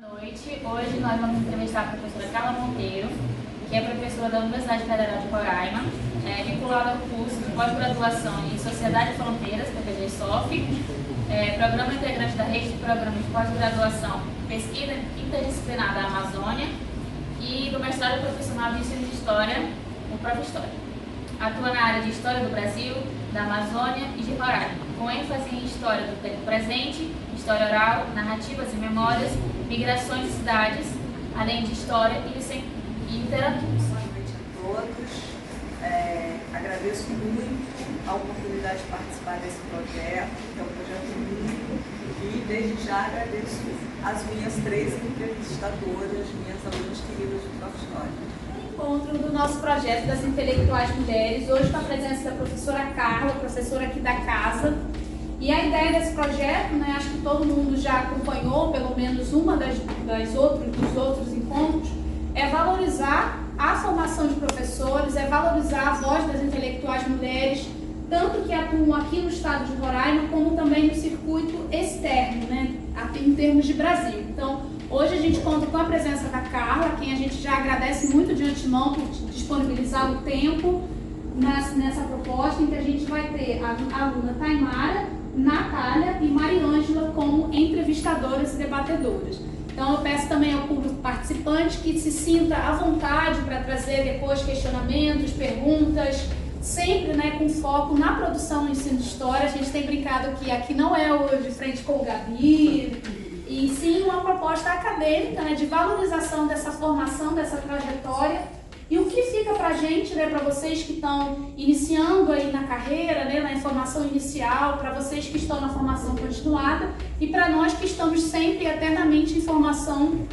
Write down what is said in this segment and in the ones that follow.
Boa noite. Hoje nós vamos entrevistar a professora Carla Monteiro, que é professora da Universidade Federal de Roraima, vinculada ao curso de pós-graduação em Sociedade e Fronteiras, PPG-SOF, Programa Integrante da Rede de Programas de Pós-Graduação Pesquisa Interdisciplinar da Amazônia e do mestrado profissional de Ensino de História, o ProfHistória. Atua na área de História do Brasil, da Amazônia e de Roraima, com ênfase em História do Tempo Presente, História Oral, Narrativas e Memórias, Migrações de Cidades, além de História e Literatura. Boa noite a todos. Agradeço muito a oportunidade de participar desse projeto, que é um projeto único, e desde já agradeço as minhas 3 entrevistadoras, minhas alunas queridas do ProfHistória. Encontro do nosso projeto das intelectuais mulheres, hoje com a presença da professora Carla, professora aqui da casa. E a ideia desse projeto, acho que todo mundo já acompanhou, pelo menos uma dos outros encontros, é valorizar a formação de professores, é valorizar a voz das intelectuais mulheres, tanto que atuam aqui no estado de Roraima, como também no circuito externo, em termos de Brasil. Então, hoje a gente conta com a presença da Carla, a quem a gente já agradece muito de antemão por disponibilizar o tempo nessa proposta, em que a gente vai ter a aluna Taimara, Natália e Mariângela como entrevistadoras e debatedoras. Então eu peço também ao público participante que se sinta à vontade para trazer depois questionamentos, perguntas, sempre com foco na produção do ensino de história. A gente tem brincado que aqui não é o de frente com o Gabi, e sim uma proposta acadêmica, de valorização dessa formação, dessa trajetória. E o que fica para a gente, para vocês que estão iniciando aí na carreira, na formação inicial, para vocês que estão na formação continuada e para nós que estamos sempre e eternamente em formação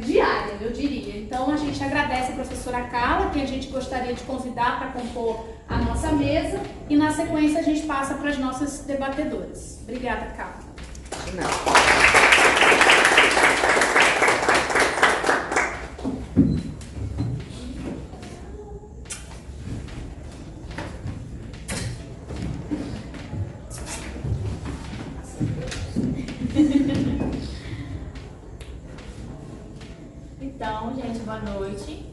diária, eu diria. Então a gente agradece a professora Carla, que a gente gostaria de convidar para compor a nossa mesa, e na sequência a gente passa para as nossas debatedoras. Obrigada, Carla. Então, gente, boa noite.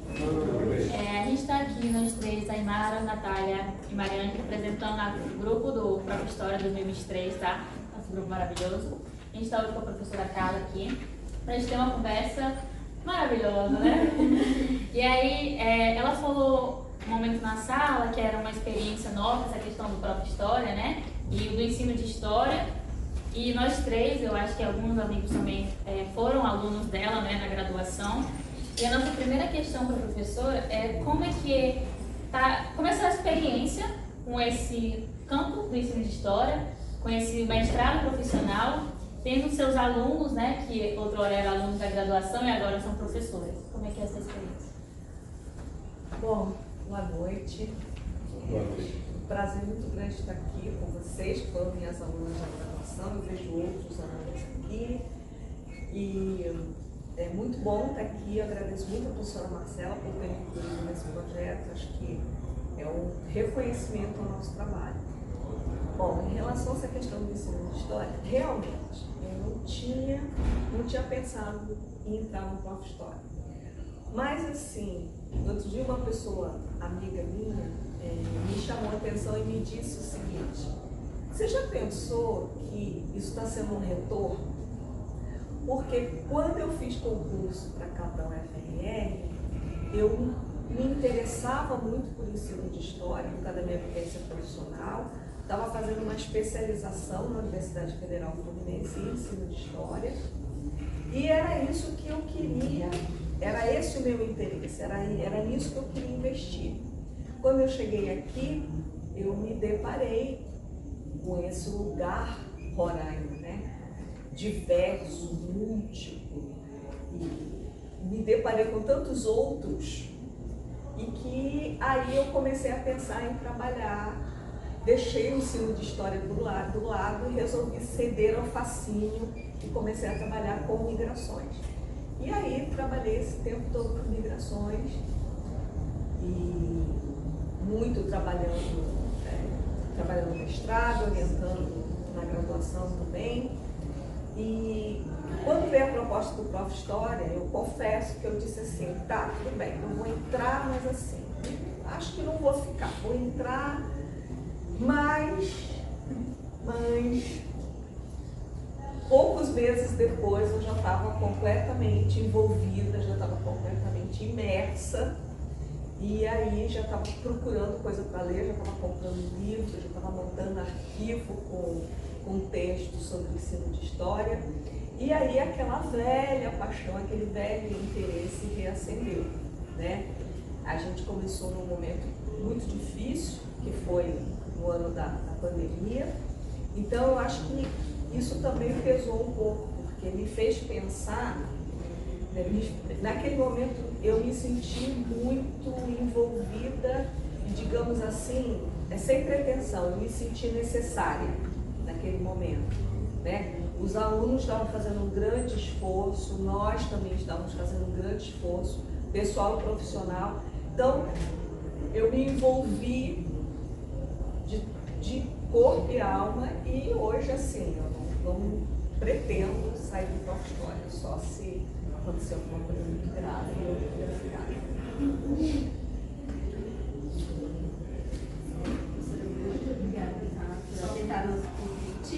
A gente está aqui, nós 3, Taimara, Natália e Mariana, representando o grupo do ProfHistória 2023, tá? Nosso grupo maravilhoso. A gente está hoje com a professora Carla aqui, para a gente ter uma conversa maravilhosa, E aí, ela falou um momento na sala que era uma experiência nova, essa questão do ProfHistória, e do ensino de História. E nós 3, eu acho que alguns amigos também foram alunos dela, na graduação. E a nossa primeira questão para a professora é como é que como é essa experiência com esse campo do ensino de História, com esse mestrado profissional, tendo seus alunos, que outrora eram alunos da graduação e agora são professores. Como é que é essa experiência? Bom, boa noite. Boa noite. Prazer muito grande estar aqui com vocês, que foram minhas alunas da graduação. Eu vejo outros alunos aqui. E é muito bom estar aqui. Eu agradeço muito a professora Marcela por ter me incluído nesse projeto. Acho que é um reconhecimento ao nosso trabalho. Bom, em relação a essa questão do ensino de história, realmente eu não tinha pensado em entrar no ProfHistória. Mas assim, outro dia uma pessoa, amiga minha, me chamou a atenção e me disse o seguinte: você já pensou que isso está sendo um retorno? Porque quando eu fiz concurso para cá da UFRR, eu me interessava muito por ensino de história, por causa da minha vivência profissional. Estava fazendo uma especialização na Universidade Federal Fluminense em ensino de história. E era isso que eu queria, era esse o meu interesse, era nisso que eu queria investir. Quando eu cheguei aqui, eu me deparei com esse lugar Roraima, diverso, múltiplo, e me deparei com tantos outros, e que aí eu comecei a pensar em trabalhar. Deixei o ensino de história do lado e resolvi ceder ao fascínio e comecei a trabalhar com migrações. E aí trabalhei esse tempo todo com migrações, e muito trabalhando no mestrado, orientando na graduação também. E quando veio a proposta do Prof. História, eu confesso que eu disse assim, tá, tudo bem, eu vou entrar, mas assim, acho que não vou ficar, vou entrar, mas poucos meses depois eu já estava completamente envolvida, já estava completamente imersa, e aí já estava procurando coisa para ler, já estava comprando livros, já estava montando arquivo com texto sobre o ensino de história, e aí aquela velha paixão, aquele velho interesse reacendeu, né? A gente começou num momento muito difícil, que foi no ano da pandemia, então eu acho que isso também pesou um pouco, porque me fez pensar, né, naquele momento eu me senti muito envolvida, digamos assim, sem pretensão, eu me senti necessária naquele momento, né? Os alunos estavam fazendo um grande esforço, nós também estávamos fazendo um grande esforço, pessoal profissional, então eu me envolvi de corpo e alma, e hoje assim, eu não pretendo sair do Prof. História, só se acontecer alguma coisa muito grave eu ia ficar. Muito obrigada por aceitar nosso convite,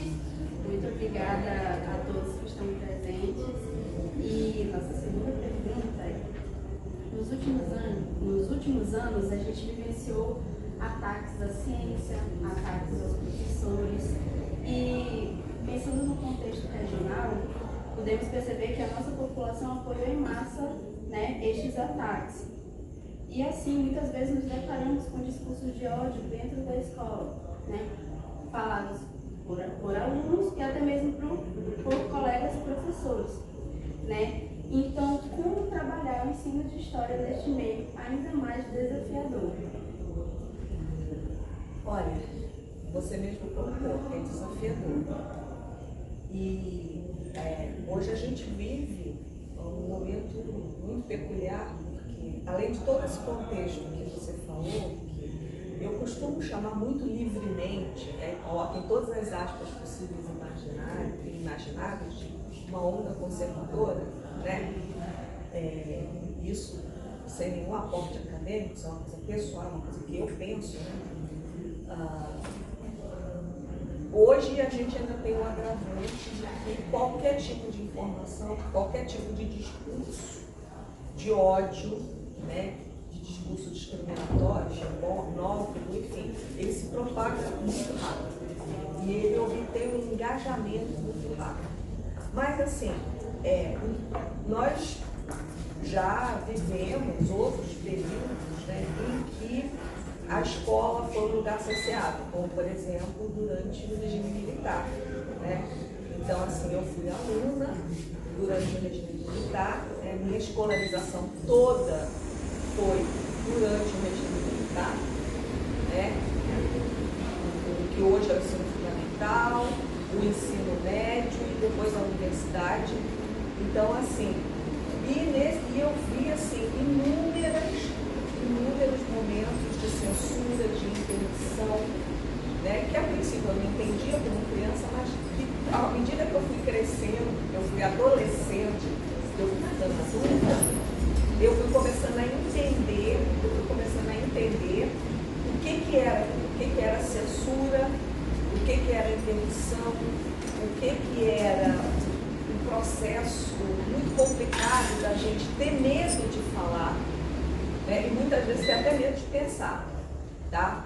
muito obrigada a todos que estão presentes. E nossa segunda pergunta é: nos últimos anos a gente vivenciou ataques à ciência, ataques aos professores, e pensando no contexto regional, podemos perceber que a nossa população apoiou em massa, né, estes ataques. E assim, muitas vezes nos deparamos com discursos de ódio dentro da escola, né, falados por alunos e até mesmo por colegas professores, né? Então, como trabalhar o ensino de história neste meio ainda mais desafiador? Olha, você mesmo colocou, é desafiador. E hoje a gente vive um momento muito peculiar, porque além de todo esse contexto que você falou, eu costumo chamar muito livremente, coloco em todas as aspas possíveis e imagináveis, de uma onda conservadora, né? Isso sem nenhum aporte acadêmico, isso é uma coisa pessoal, uma coisa que eu penso, né? Hoje a gente ainda tem um agravante de que qualquer tipo de informação, qualquer tipo de discurso de ódio, né, de discurso discriminatório, xenófobo, enfim, ele se propaga muito rápido e ele obtém um engajamento muito rápido. Mas assim, nós já vivemos outros períodos, né, em que a escola foi um lugar saciado, como por exemplo durante o regime militar, né? Então assim, eu fui aluna durante o regime militar, né? Minha escolarização toda foi durante o regime militar, né? O que hoje é o ensino fundamental, o ensino médio e depois a universidade. Então assim, e eu vi assim inúmeros momentos de censura, de interrupção, né, que a princípio eu não entendia como criança, mas que à medida que eu fui crescendo, eu fui adolescente, eu fui ficando adulta, eu fui começando a entender o que era censura, o que era interrupção, o que era um processo muito complicado da gente ter medo de falar, né? E muitas vezes tem até medo de pensar, tá?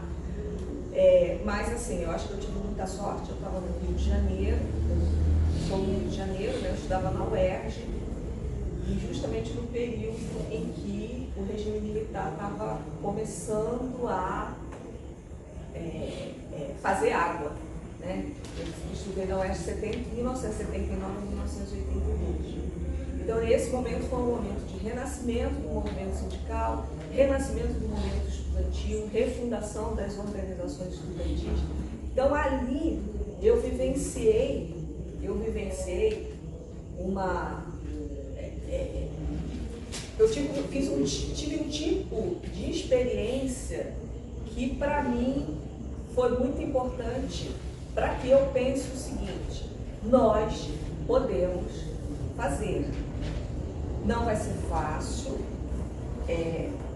Mas assim, eu acho que eu tive muita sorte, eu estava no Rio de Janeiro, eu sou do Rio de Janeiro, né? Eu estudava na UERJ, e justamente no período em que o regime militar estava começando a fazer água, né? Eu estudei na UERJ em 1979 e 1982. Então, esse momento foi um momento de renascimento do movimento sindical, renascimento do movimento estudantil, refundação das organizações estudantis. Então, ali eu vivenciei uma... tive um tipo de experiência que, para mim, foi muito importante para que eu pense o seguinte: nós podemos fazer. Não vai ser fácil,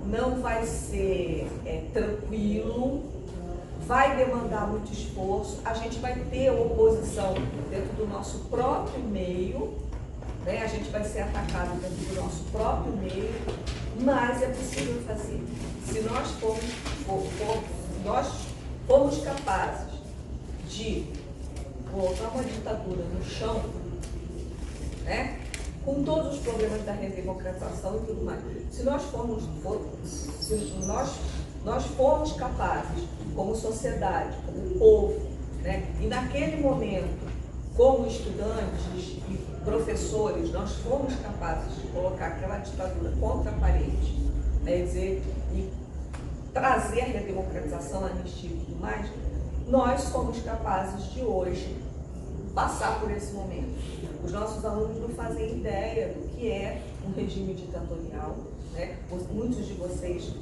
não vai ser tranquilo, vai demandar muito esforço, a gente vai ter oposição dentro do nosso próprio meio, né? A gente vai ser atacado dentro do nosso próprio meio, mas é possível fazer. Se nós formos capazes de colocar uma ditadura no chão, né? Com todos os problemas da redemocratização e tudo mais, se nós formos capazes, como sociedade, como povo, né? E naquele momento, como estudantes e professores, nós fomos capazes de colocar aquela ditadura contra a parede, né? Dizer, e trazer a redemocratização, a anistia e tudo mais, nós somos capazes de hoje passar por esse momento. Os nossos alunos não fazem ideia do que é um regime ditatorial, né? Muitos de vocês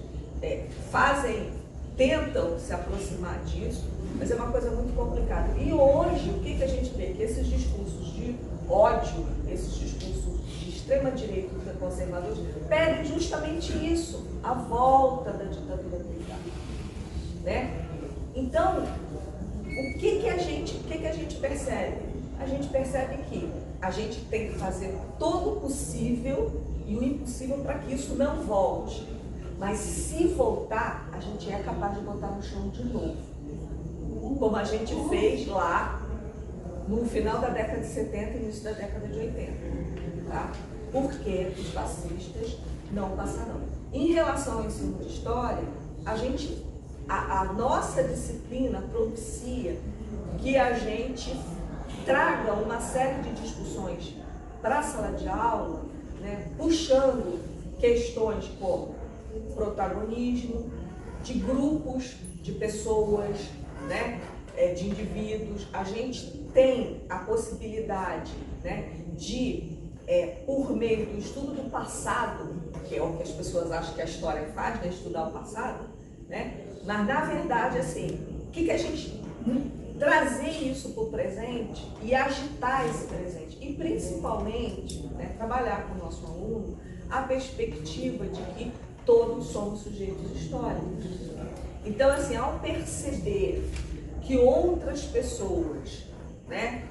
tentam se aproximar disso, mas é uma coisa muito complicada. E hoje, o que a gente vê? Que esses discursos de ódio, esses discursos de extrema-direita e conservadores, pedem justamente isso, a volta da ditadura militar, né? Então, o que a gente percebe? A gente percebe que a gente tem que fazer todo o possível e o impossível para que isso não volte. Mas se voltar, a gente é capaz de botar no chão de novo. Como a gente fez lá no final da década de 70 e início da década de 80. Tá? Porque os fascistas não passarão. Em relação ao ensino de história, a nossa disciplina propicia que a gente traga uma série de discussões para a sala de aula, né, puxando questões como protagonismo de grupos, de pessoas, né, de indivíduos. A gente tem a possibilidade, né, de, por meio do estudo do passado, que é o que as pessoas acham que a história faz, né, estudar o passado, né, mas na verdade, assim, o que a gente trazer isso para o presente e agitar esse presente e principalmente, né, trabalhar com o nosso aluno a perspectiva de que todos somos sujeitos históricos. Então, assim, ao perceber que outras pessoas, né,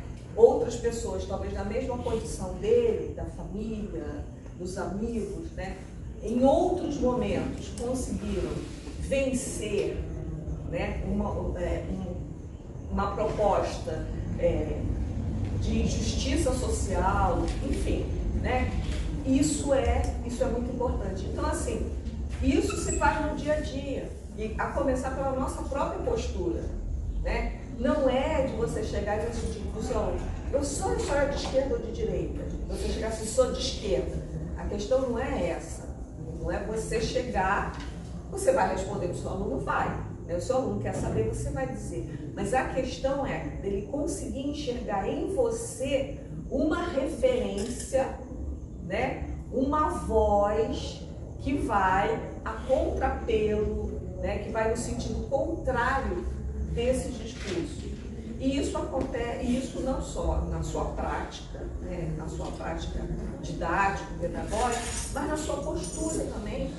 talvez na mesma condição dele, da família, dos amigos, né, em outros momentos conseguiram vencer, né, uma proposta de justiça social, enfim, né? Isso é muito importante. Então, assim, isso se faz no dia a dia, e a começar pela nossa própria postura, né? Não é de você chegar e dizer para o seu aluno, eu sou de esquerda ou de direita? Você chegar assim, sou de esquerda. A questão não é essa. Não é você chegar, você vai responder, o seu aluno vai. O seu aluno quer saber, você vai dizer. Mas a questão é dele conseguir enxergar em você uma referência, né? Uma voz que vai a contrapelo, né? Que vai no sentido contrário desses discursos. E isso acontece, isso não só na sua prática, né? Na sua prática didática, pedagógica, mas na sua postura também,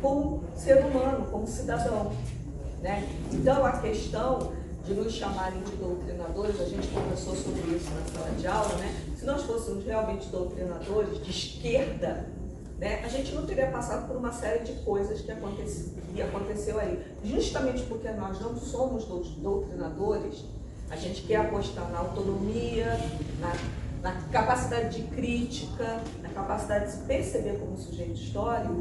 como ser humano, como cidadão. Né? Então, a questão de nos chamarem de doutrinadores, a gente conversou sobre isso na sala de aula, né? Se nós fôssemos realmente doutrinadores de esquerda, né, a gente não teria passado por uma série de coisas que aconteceu aí. Justamente porque nós não somos doutrinadores, a gente quer apostar na autonomia, na capacidade de crítica, na capacidade de se perceber como sujeito histórico,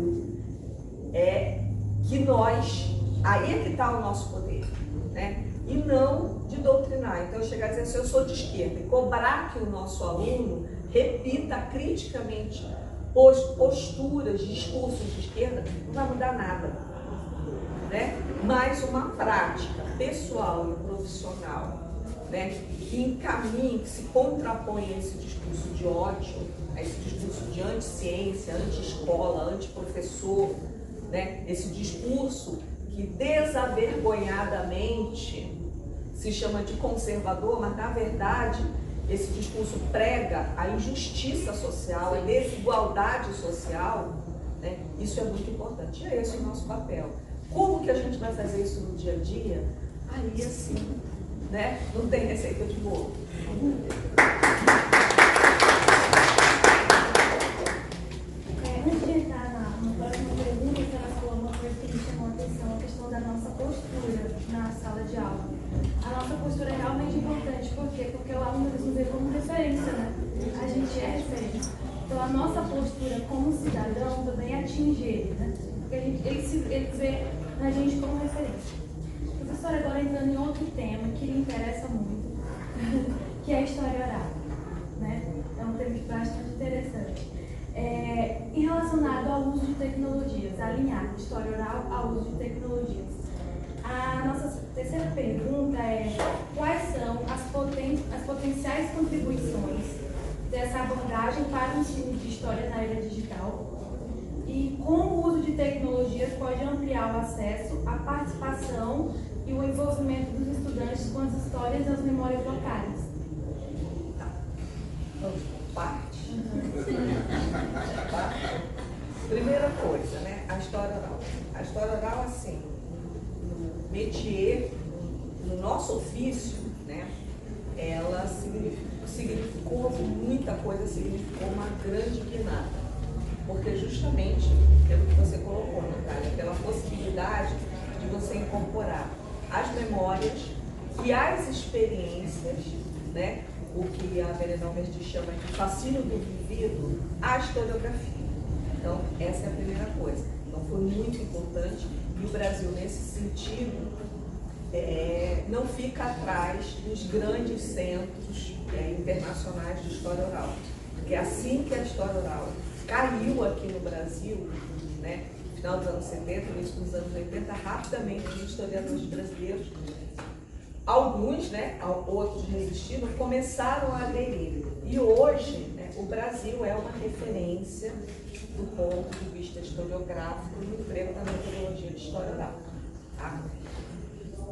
que nós... Aí é que está o nosso poder, né? E não de doutrinar. Então, eu chegar a dizer assim, eu sou de esquerda, e cobrar que o nosso aluno repita criticamente posturas, discursos de esquerda, não vai mudar nada, né? Mas uma prática pessoal e profissional, né, que encaminhe, que se contrapõe a esse discurso de ódio, a esse discurso de anti-ciência, anti-escola, anti-professor, né? Esse discurso que desavergonhadamente se chama de conservador, mas na verdade esse discurso prega a injustiça social, a desigualdade social, né? Isso é muito importante. E é esse o nosso papel. Como que a gente vai fazer isso no dia a dia? Aí assim, né? Não tem receita de bolo. Antes de entrar na próxima pergunta, ela falou uma coisa que me chamou a atenção, a questão da nossa postura na sala de aula. A nossa postura é realmente importante, por quê? Porque o aluno nos vê como referência, né? A gente é referência. Então a nossa postura como cidadão também atinge ele, né? Porque ele vê a gente como referência. Professora, agora entrando em outro tema que lhe interessa muito, que é a história oral, né? É um tema bastante interessante. Em relacionado ao uso de tecnologias, alinhar história oral ao uso de tecnologias. A nossa terceira pergunta é: quais são as potenciais contribuições dessa abordagem para o ensino de história na era digital? E como o uso de tecnologias pode ampliar o acesso, a participação e o envolvimento dos estudantes com as histórias e as memórias locais? Tá. Vamos por parte. Primeira coisa, né? A história oral. A história oral, assim, no métier, no nosso ofício, né? Ela significou muita coisa, significou uma grande guinada. Porque justamente, pelo que você colocou, Natália, pela possibilidade de você incorporar as memórias e as experiências, né? O que a Berenão Verdi chama de fascínio do vivido, à historiografia. Então, essa é a primeira coisa. Então, foi muito importante e o Brasil, nesse sentido, não fica atrás dos grandes centros internacionais de história oral. Porque assim que a história oral caiu aqui no Brasil, né, no final dos anos 70, início dos anos 80, rapidamente os historiadores brasileiros, alguns, né, outros resistiram, começaram a aderir. E hoje, né, o Brasil é uma referência do ponto de vista historiográfico no emprego da metodologia de história oral. Tá?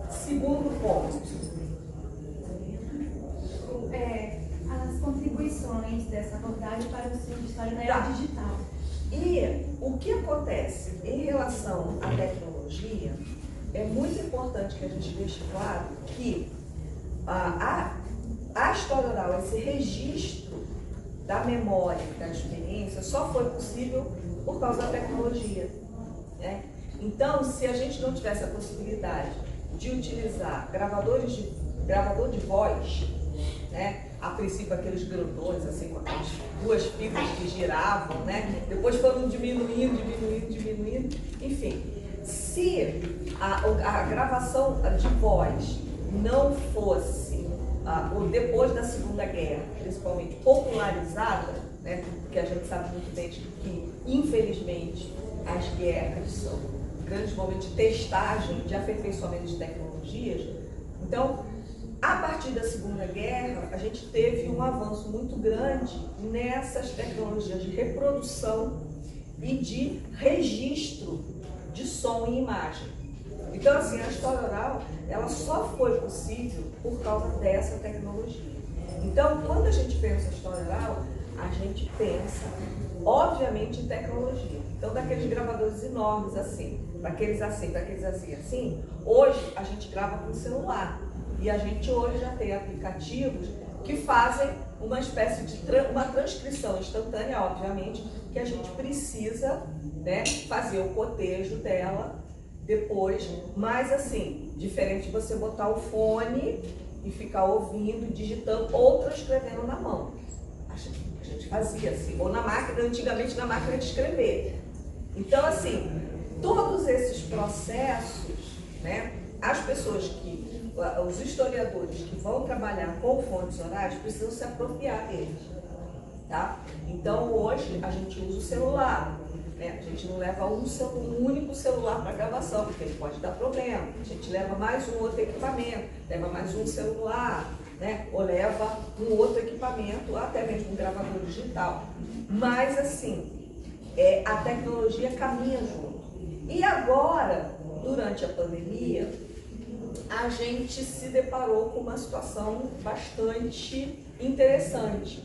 Segundo ponto. As contribuições dessa abordagem para o ensino de história na era digital. E o que acontece em relação à tecnologia, é muito importante que a gente deixe claro que a história oral, esse registro da memória, da experiência, só foi possível por causa da tecnologia, né? Então, se a gente não tivesse a possibilidade de utilizar gravador de voz, né? A princípio aqueles grandões, assim, com aquelas duas fibras que giravam, né? Depois foram diminuindo, enfim. Se a gravação de voz não fosse, ou depois da Segunda Guerra, principalmente popularizada, né? Porque a gente sabe muito bem que, infelizmente, as guerras são grandes momentos de testagem, de aperfeiçoamento de tecnologias. Então, a partir da Segunda Guerra, a gente teve um avanço muito grande nessas tecnologias de reprodução e de registro de som e imagem. Então, assim, a história oral, ela só foi possível por causa dessa tecnologia. Então, quando a gente pensa em história oral, a gente pensa, obviamente, em tecnologia. Então, daqueles gravadores enormes assim, daqueles assim, hoje a gente grava com celular. E a gente hoje já tem aplicativos que fazem uma espécie de uma transcrição instantânea, obviamente, que a gente precisa, né, fazer o cotejo dela depois, mas assim, diferente de você botar o fone e ficar ouvindo, digitando ou transcrevendo na mão. A gente fazia assim, ou na máquina, antigamente na máquina de escrever. Então, assim, todos esses processos, né, as pessoas os historiadores que vão trabalhar com fontes orais precisam se apropriar deles, tá? Então, hoje, a gente usa o celular, né? A gente não leva um único celular para gravação, porque ele pode dar problema. A gente leva mais um outro equipamento, leva mais um celular, né? Ou leva um outro equipamento, até mesmo um gravador digital. Mas, assim, a tecnologia caminha junto. E agora, durante a pandemia, a gente se deparou com uma situação bastante interessante.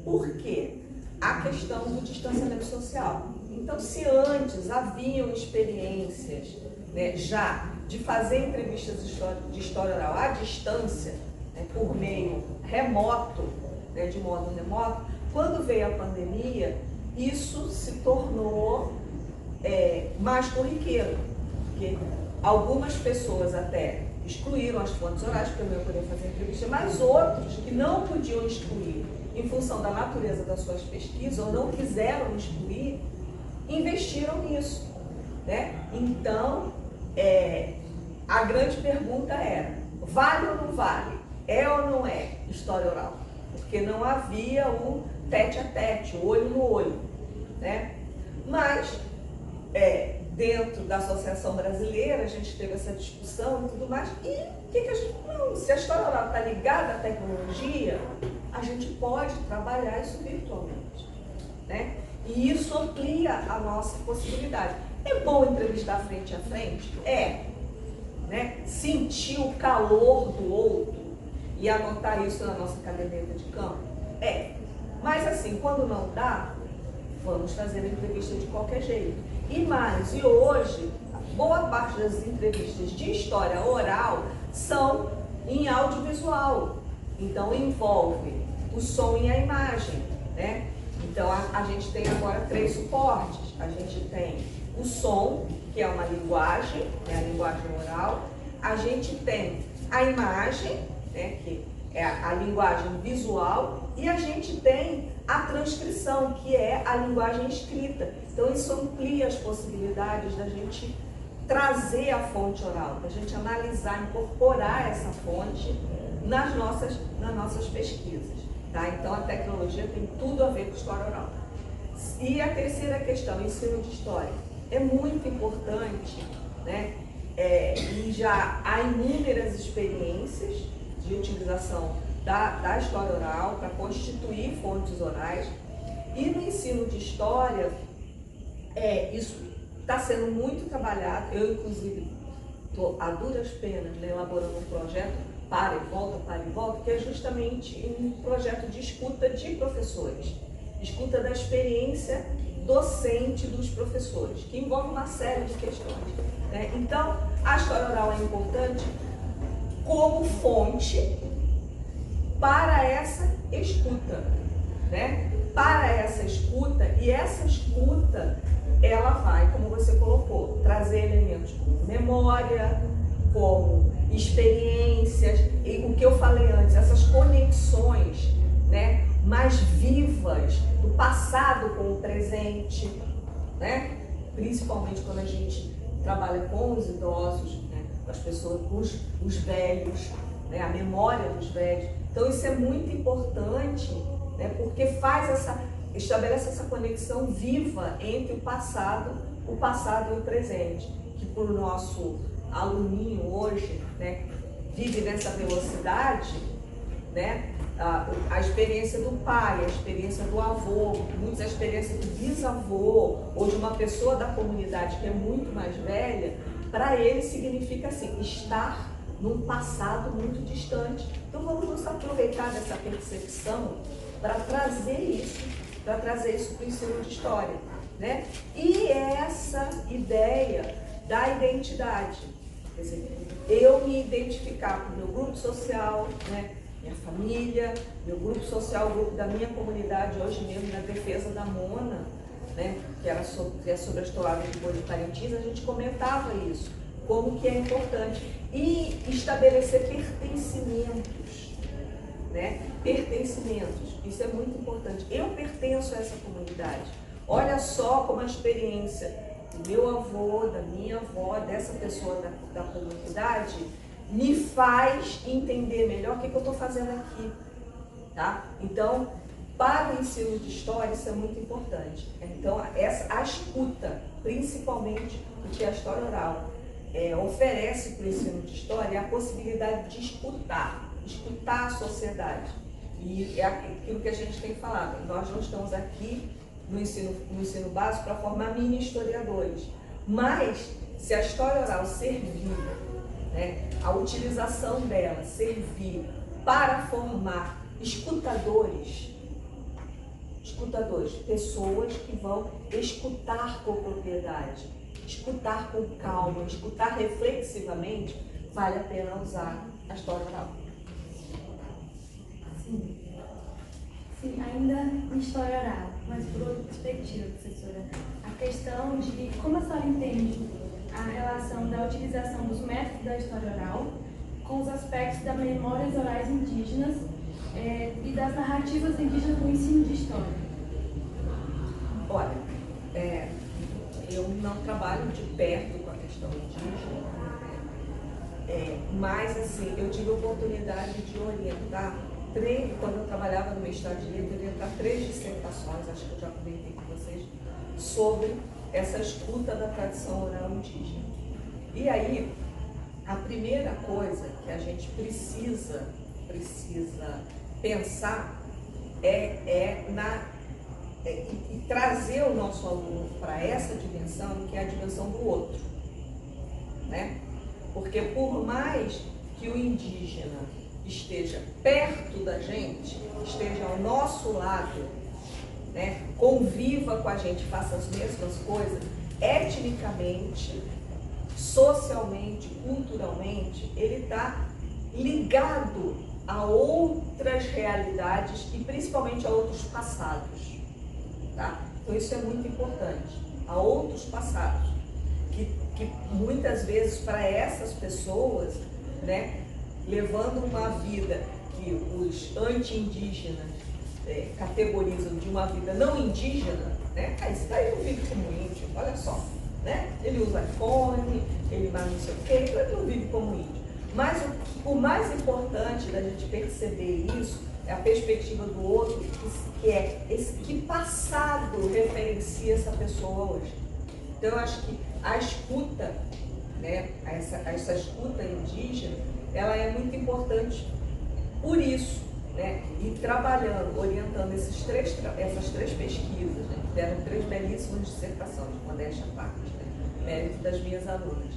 Por quê? A questão do distanciamento social. Então, se antes haviam experiências, né, já de fazer entrevistas de história oral à distância, né, por meio remoto, né, de modo remoto, quando veio a pandemia, isso se tornou mais corriqueiro, porque algumas pessoas até excluíram as fontes orais, porque não iam poder fazer entrevista, mas outros que não podiam excluir em função da natureza das suas pesquisas ou não quiseram excluir, investiram nisso, né? Então, a grande pergunta era, vale ou não vale? É ou não é história oral? Porque não havia o tete a tete, olho no olho, né? Mas, dentro da Associação Brasileira, a gente teve essa discussão e tudo mais, e o que a gente... Não, se a história oral está ligada à tecnologia, a gente pode trabalhar isso virtualmente, né? E isso amplia a nossa possibilidade. É bom entrevistar frente a frente? Né? Sentir o calor do outro e anotar isso na nossa caderneta de campo? Mas assim, quando não dá, vamos fazer a entrevista de qualquer jeito. E hoje, boa parte das entrevistas de história oral são em audiovisual. Então, envolve o som e a imagem, né? Então, a gente tem agora 3 suportes. A gente tem o som, que é uma linguagem, é a linguagem oral. A gente tem a imagem, né, que é a linguagem visual. E a gente tem a transcrição, que é a linguagem escrita. Então, isso amplia as possibilidades da gente trazer a fonte oral, da gente analisar, incorporar essa fonte nas nossas pesquisas. Tá? Então, a tecnologia tem tudo a ver com história oral. E a terceira questão, ensino de história. É muito importante, né? E já há inúmeras experiências de utilização da história oral para constituir fontes orais. E no ensino de história, isso está sendo muito trabalhado. Eu, inclusive, estou a duras penas, né, elaborando um projeto para e volta, que é justamente um projeto de escuta de professores, escuta da experiência docente dos professores, que envolve uma série de questões, né? Então, a história oral é importante como fonte para essa escuta, né? Para essa escuta, e essa escuta, ela vai, como você colocou, trazer elementos como memória, como experiências, e o que eu falei antes, essas conexões, né, mais vivas do passado com o presente, né? Principalmente quando a gente trabalha com os idosos, né, com as pessoas, com os velhos, né, a memória dos velhos. Então isso é muito importante, né, porque estabelece essa conexão viva entre o passado e o presente, que para o nosso aluninho hoje, né, vive nessa velocidade, né, a experiência do pai, a experiência do avô, muitas a experiência do bisavô, ou de uma pessoa da comunidade que é muito mais velha, para ele significa assim, estar num passado muito distante. Então vamos nos aproveitar dessa percepção para trazer isso para o ensino de história, né? E essa ideia da identidade, quer dizer, eu me identificar com o meu grupo social, né? Minha família, meu grupo social, o grupo da minha comunidade, hoje mesmo na defesa da Mona, né? Que é sobre as toadas de boi de Parintins, a gente comentava isso, como que é importante, e estabelecer pertencimentos, né? Pertencimentos, isso é muito importante. Eu pertenço a essa comunidade. Olha só como a experiência do meu avô, da minha avó, dessa pessoa da comunidade, me faz entender melhor o que eu estou fazendo aqui, tá? Então, para o ensino de história, isso é muito importante. Então, a escuta, principalmente o que a história oral oferece para o ensino de história, é a possibilidade de escutar a sociedade. E é aquilo que a gente tem falado, nós não estamos aqui no ensino básico para formar mini historiadores, mas se a história oral servir né, a utilização dela servir para formar escutadores, pessoas que vão escutar com propriedade, escutar com calma, escutar reflexivamente, vale a pena usar a história oral. Sim. Sim, ainda em história oral, mas por outra perspectiva, professora. A questão de como a senhora entende a relação da utilização dos métodos da história oral com os aspectos das memórias orais indígenas e das narrativas indígenas no ensino de história. Olha, eu não trabalho de perto com a questão indígena, mas assim, eu tive a oportunidade de orientar quando eu trabalhava no mestrado de Direito, eu orientar 3 dissertações, acho que eu já comentei com vocês, sobre essa escuta da tradição oral indígena. E aí, a primeira coisa que a gente precisa pensar e trazer o nosso aluno para essa dimensão, que é a dimensão do outro, né? Porque por mais que o indígena esteja perto da gente, esteja ao nosso lado, né, conviva com a gente, faça as mesmas coisas, etnicamente, socialmente, culturalmente, ele está ligado a outras realidades e principalmente a outros passados, tá? Então isso é muito importante, a outros passados, que muitas vezes para essas pessoas, né, levando uma vida que os anti-indígenas categorizam de uma vida não indígena, né? Esse daí não vive como índio, olha só, né? Ele usa iPhone, ele vai não sei o quê, ele não vive como índio. Mas o mais importante da gente perceber isso é a perspectiva do outro, que é que passado referencia essa pessoa hoje. Então eu acho que a escuta, né, essa escuta indígena, ela é muito importante por isso, né? E trabalhando, orientando essas três pesquisas, né? Deram 3 belíssimas dissertações, modéstia à parte, né? Mérito das minhas alunas.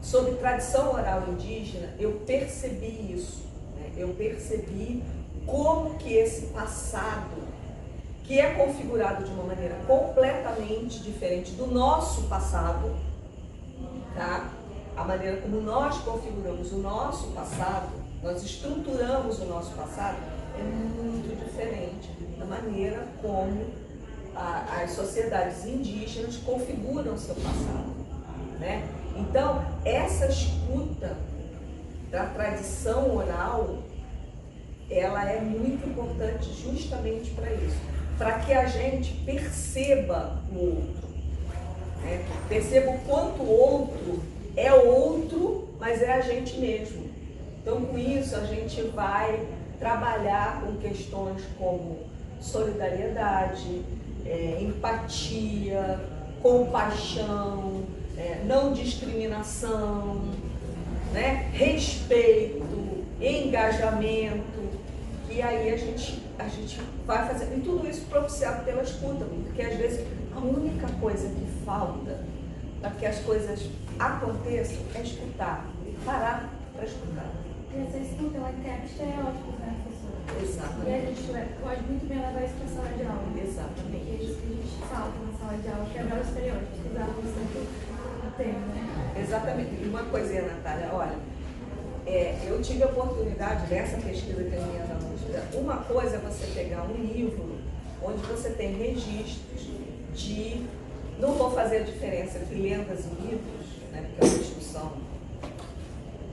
Sobre tradição oral indígena, eu percebi isso, né? Eu percebi como que esse passado, que é configurado de uma maneira completamente diferente do nosso passado, tá? A maneira como nós configuramos o nosso passado, nós estruturamos o nosso passado, é muito diferente da maneira como as sociedades indígenas configuram o seu passado, né? Então, essa escuta da tradição oral, ela é muito importante justamente para isso, para que a gente perceba o outro, né? Perceba o quanto o outro é outro, mas é a gente mesmo. Então, com isso, a gente vai trabalhar com questões como solidariedade, empatia, compaixão, não discriminação, né? Respeito, engajamento. E aí a gente vai fazer, e tudo isso propiciado pela escuta, porque às vezes a única coisa que falta para que as coisas aconteçam é escutar, parar para escutar. E essa escuta, ela quebra estereótipos, né, professora? Exatamente. E a gente pode muito bem levar isso para a sala de aula. Exatamente. E é isso que a gente falta na sala de aula, quebrar os estereótipos, que os alunos sempre têm, né? Exatamente. E uma coisinha, Natália, olha, eu tive a oportunidade dessa pesquisa que as minhas alunas fizeram. Uma coisa é você pegar um livro onde você tem registros de, não vou fazer a diferença entre lendas e mitos, né, porque é uma discussão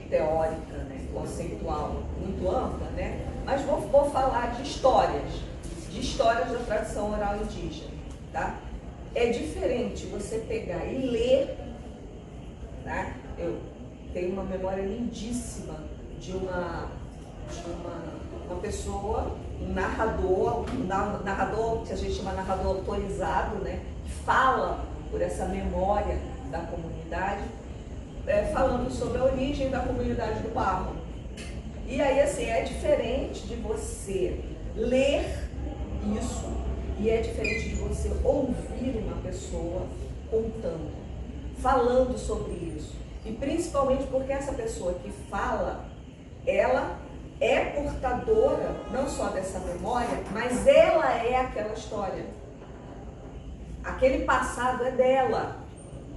teórica, né, conceitual muito ampla, né, mas vou falar de histórias da tradição oral indígena, tá? É diferente você pegar e ler, tá? Eu tenho uma memória lindíssima de uma pessoa, um narrador que a gente chama narrador autorizado, né, que fala por essa memória da comunidade, falando sobre a origem da comunidade do Barro. E aí, assim, é diferente de você ler isso e é diferente de você ouvir uma pessoa contando, falando sobre isso. E principalmente porque essa pessoa que fala, ela é portadora não só dessa memória, mas ela é aquela história. Aquele passado é dela,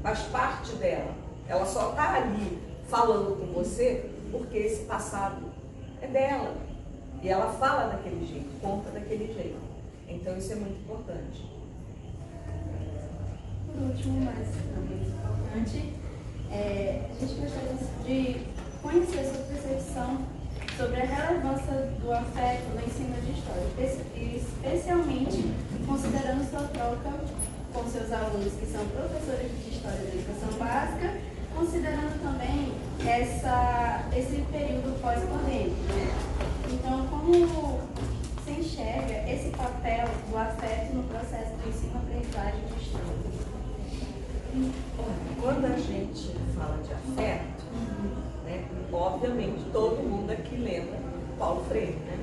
faz parte dela. Ela só está ali falando com você porque esse passado é dela. E ela fala daquele jeito, conta daquele jeito. Então isso é muito importante. Por último, mas também importante, a gente gostaria de conhecer a sua percepção sobre a relevância do afeto no ensino de história, especialmente considerando sua troca com seus alunos que são professores de História da Educação Básica, considerando também esse período pós-pandêmico, né? Então, como você enxerga esse papel do afeto no processo do ensino-aprendizagem de História? Quando a gente fala de afeto, né, obviamente todo mundo aqui lembra Paulo Freire, né?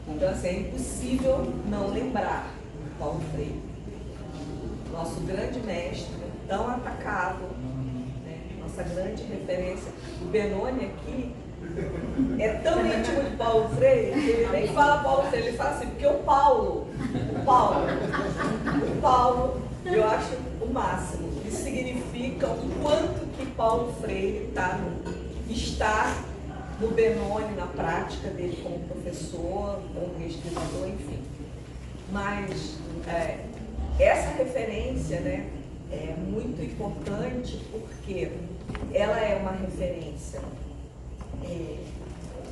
Então assim, é impossível não lembrar Paulo Freire, nosso grande mestre, tão atacado, né? Nossa grande referência. O Benoni aqui é tão íntimo de Paulo Freire que ele nem fala Paulo Freire, ele fala assim, porque o Paulo, eu acho o máximo. Isso significa o quanto que Paulo Freire está no Benoni, na prática dele como professor, como escritor, enfim. Mas essa referência, né, é muito importante porque ela é uma referência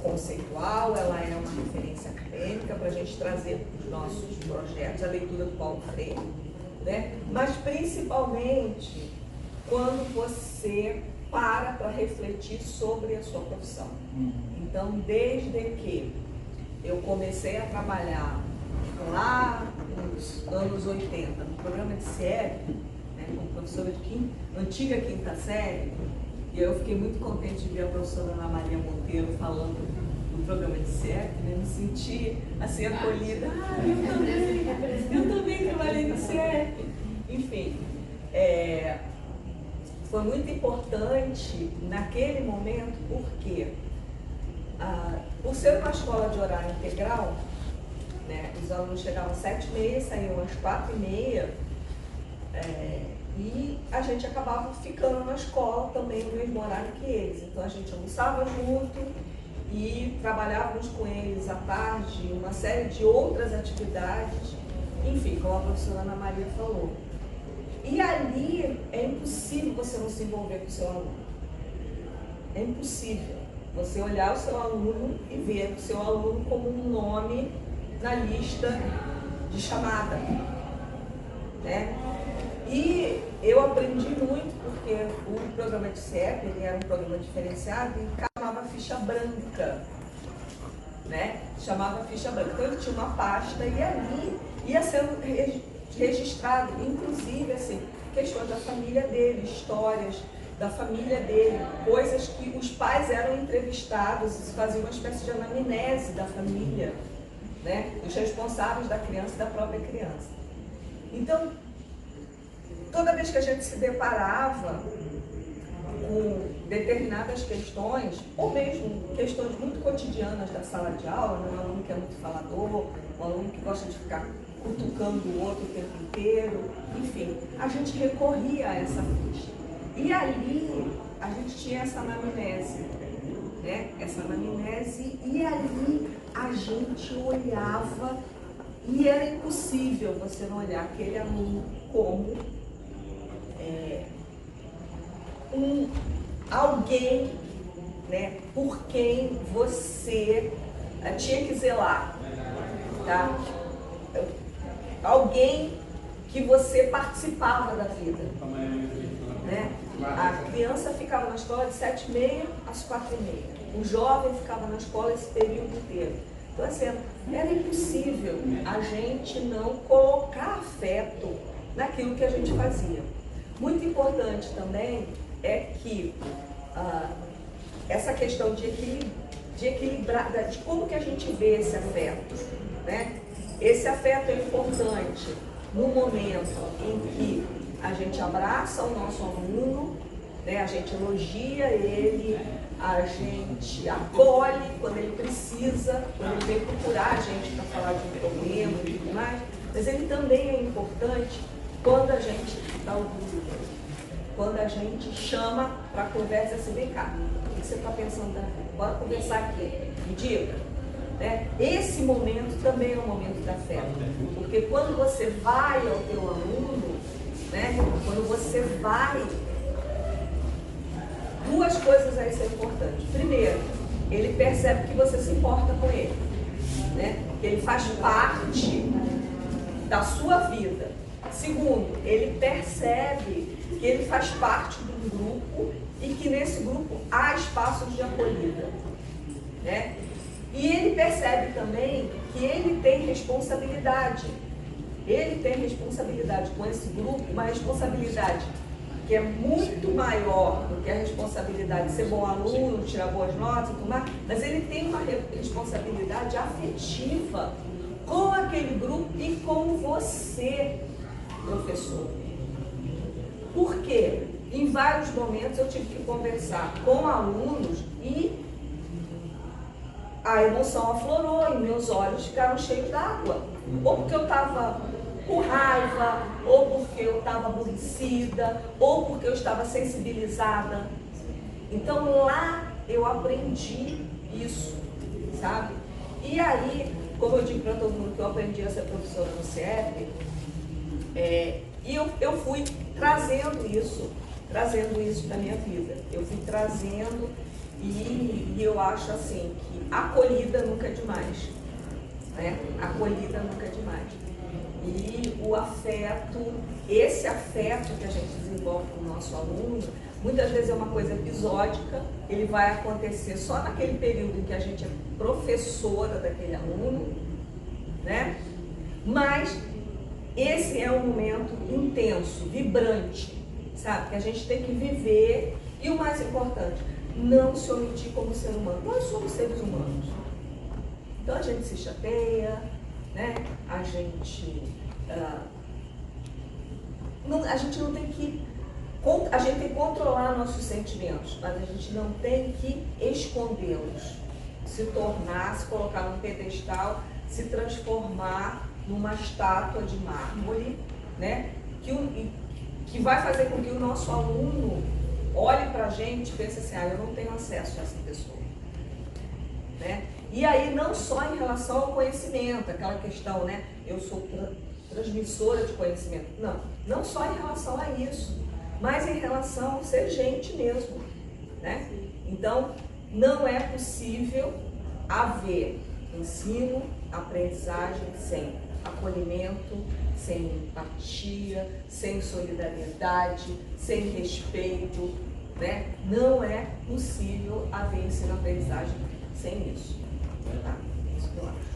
conceitual, ela é uma referência acadêmica para a gente trazer para os nossos projetos a leitura do Paulo Freire, né? Mas principalmente quando você para refletir sobre a sua profissão. Então, desde que eu comecei a trabalhar lá nos anos 80, no programa de série, né, como professora de antiga quinta série, e eu fiquei muito contente de ver a professora Ana Maria Monteiro falando do programa de série, né, me senti assim acolhida. Eu também trabalhei no série. Enfim, foi muito importante naquele momento porque, por ser uma escola de horário integral, né, os alunos chegavam às 7h30, saíam às 4h30, e a gente acabava ficando na escola também no mesmo horário que eles. Então a gente almoçava junto e trabalhávamos com eles à tarde, uma série de outras atividades, enfim, como a professora Ana Maria falou. E ali é impossível você não se envolver com o seu aluno. É impossível você olhar o seu aluno e ver o seu aluno como um nome na lista de chamada, né? E eu aprendi muito porque o programa de CEP, ele era um programa diferenciado e chamava ficha branca, né? Chamava ficha branca. Então ele tinha uma pasta e ali ia sendo registrado, inclusive, assim, questões da família dele, histórias da família dele, coisas que os pais eram entrevistados, faziam uma espécie de anamnese da família, né? Dos responsáveis da criança e da própria criança. Então, toda vez que a gente se deparava com determinadas questões, ou mesmo questões muito cotidianas da sala de aula, né? Um aluno que é muito falador, um aluno que gosta de ficar cutucando o outro o tempo inteiro, enfim, a gente recorria a essa ficha. E ali a gente tinha essa anamnese, né? Essa anamnese, e ali a gente olhava e era impossível você não olhar aquele aluno como alguém, né, por quem você tinha que zelar, tá? Alguém que você participava da vida, né? A criança ficava na escola de 7h30 às 4h30. O jovem ficava na escola esse período inteiro. Então, assim, era impossível a gente não colocar afeto naquilo que a gente fazia. Muito importante também é que essa questão de equilibrar, de como que a gente vê esse afeto, né? Esse afeto é importante no momento em que a gente abraça o nosso aluno, né? A gente elogia ele, a gente acolhe quando ele precisa, quando ele vem procurar a gente para falar de um problema e tudo mais, mas ele também é importante quando a gente dá o dúvida, quando a gente chama para conversa assim, vem cá, o que você está pensando da vida? Bora conversar aqui, me diga. Né? Esse momento também é um momento da fé, porque quando você vai ao teu aluno, né? Quando você vai, duas coisas aí são importantes. Primeiro, ele percebe que você se importa com ele, né? Que ele faz parte da sua vida. Segundo, ele percebe que ele faz parte de um grupo e que nesse grupo há espaços de acolhida, né? E ele percebe também que ele tem responsabilidade. Ele tem responsabilidade com esse grupo, uma responsabilidade que é muito maior do que a responsabilidade de ser bom aluno, tirar boas notas e tudo mais, mas ele tem uma responsabilidade afetiva com aquele grupo e com você, professor. Por quê? Em vários momentos eu tive que conversar com alunos e a emoção aflorou e meus olhos ficaram cheios d'água. Ou porque eu estava com raiva, ou porque eu estava aborrecida, ou porque eu estava sensibilizada. Então lá eu aprendi isso, sabe? E aí, como eu digo para todo mundo que eu aprendi a ser professora no CIEP, e eu fui trazendo isso na minha vida. Eu fui trazendo e eu acho assim que acolhida nunca é demais, né? Acolhida nunca é demais. E o afeto, esse afeto que a gente desenvolve com o nosso aluno, muitas vezes é uma coisa episódica, ele vai acontecer só naquele período em que a gente é professora daquele aluno, né? Mas esse é um momento intenso, vibrante, sabe? Que a gente tem que viver e o mais importante, não se omitir como ser humano. Nós somos seres humanos. Então a gente se chateia, né? A gente não tem que... A gente tem que controlar nossos sentimentos, mas a gente não tem que escondê-los. Se colocar num pedestal, se transformar numa estátua de mármore, né? Que vai fazer com que o nosso aluno olhe para a gente e pense assim, eu não tenho acesso a essa pessoa, né? E aí não só em relação ao conhecimento, aquela questão, né? Eu sou transmissora de conhecimento. Não só em relação a isso, mas em relação a ser gente mesmo, né? Então, não é possível haver ensino, aprendizagem sem acolhimento, sem empatia, sem solidariedade, sem respeito, né? Não é possível haver ensino-aprendizagem sem isso. Tá? Isso que eu acho.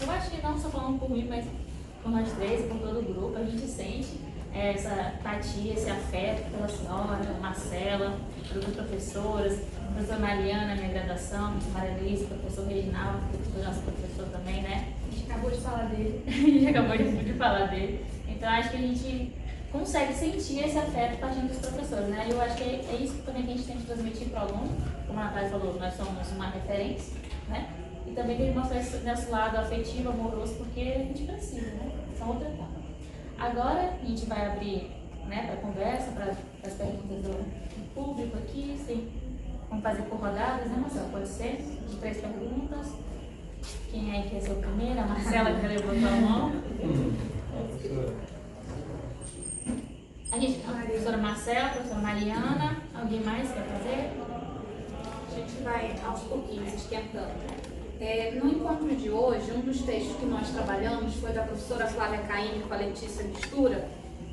Eu acho que não só falando por mim, mas por nós três, por todo o grupo, a gente sente essa empatia, esse afeto pela senhora, Marcela, pelas professoras, a professora Mariana, minha graduação, a professora Maria Luísa, o professor Reginaldo, que foi nosso professor também, né? A gente acabou de falar dele. A gente acabou de falar dele. Então, acho que a gente consegue sentir esse afeto partindo dos professores, né? Eu acho que é isso também que a gente tem que transmitir para o aluno. Como a Natália falou, nós somos uma referência, né? E também tem que mostrar esse nosso lado afetivo, amoroso, porque a gente precisa, né? São outra etapa. Agora, a gente vai abrir, né, para conversa, para as perguntas do público aqui, sim. Vamos fazer por rodadas, né, Marcela? Pode ser? De 3 perguntas. Quem aí quer ser o primeiro? A Marcela que levantou a mão. A professora Marcela, a professora Mariana, alguém mais quer fazer? A gente vai aos pouquinhos, esquentando. No encontro de hoje, um dos textos que nós trabalhamos foi da professora Flávia Caim com a Letícia Mistura,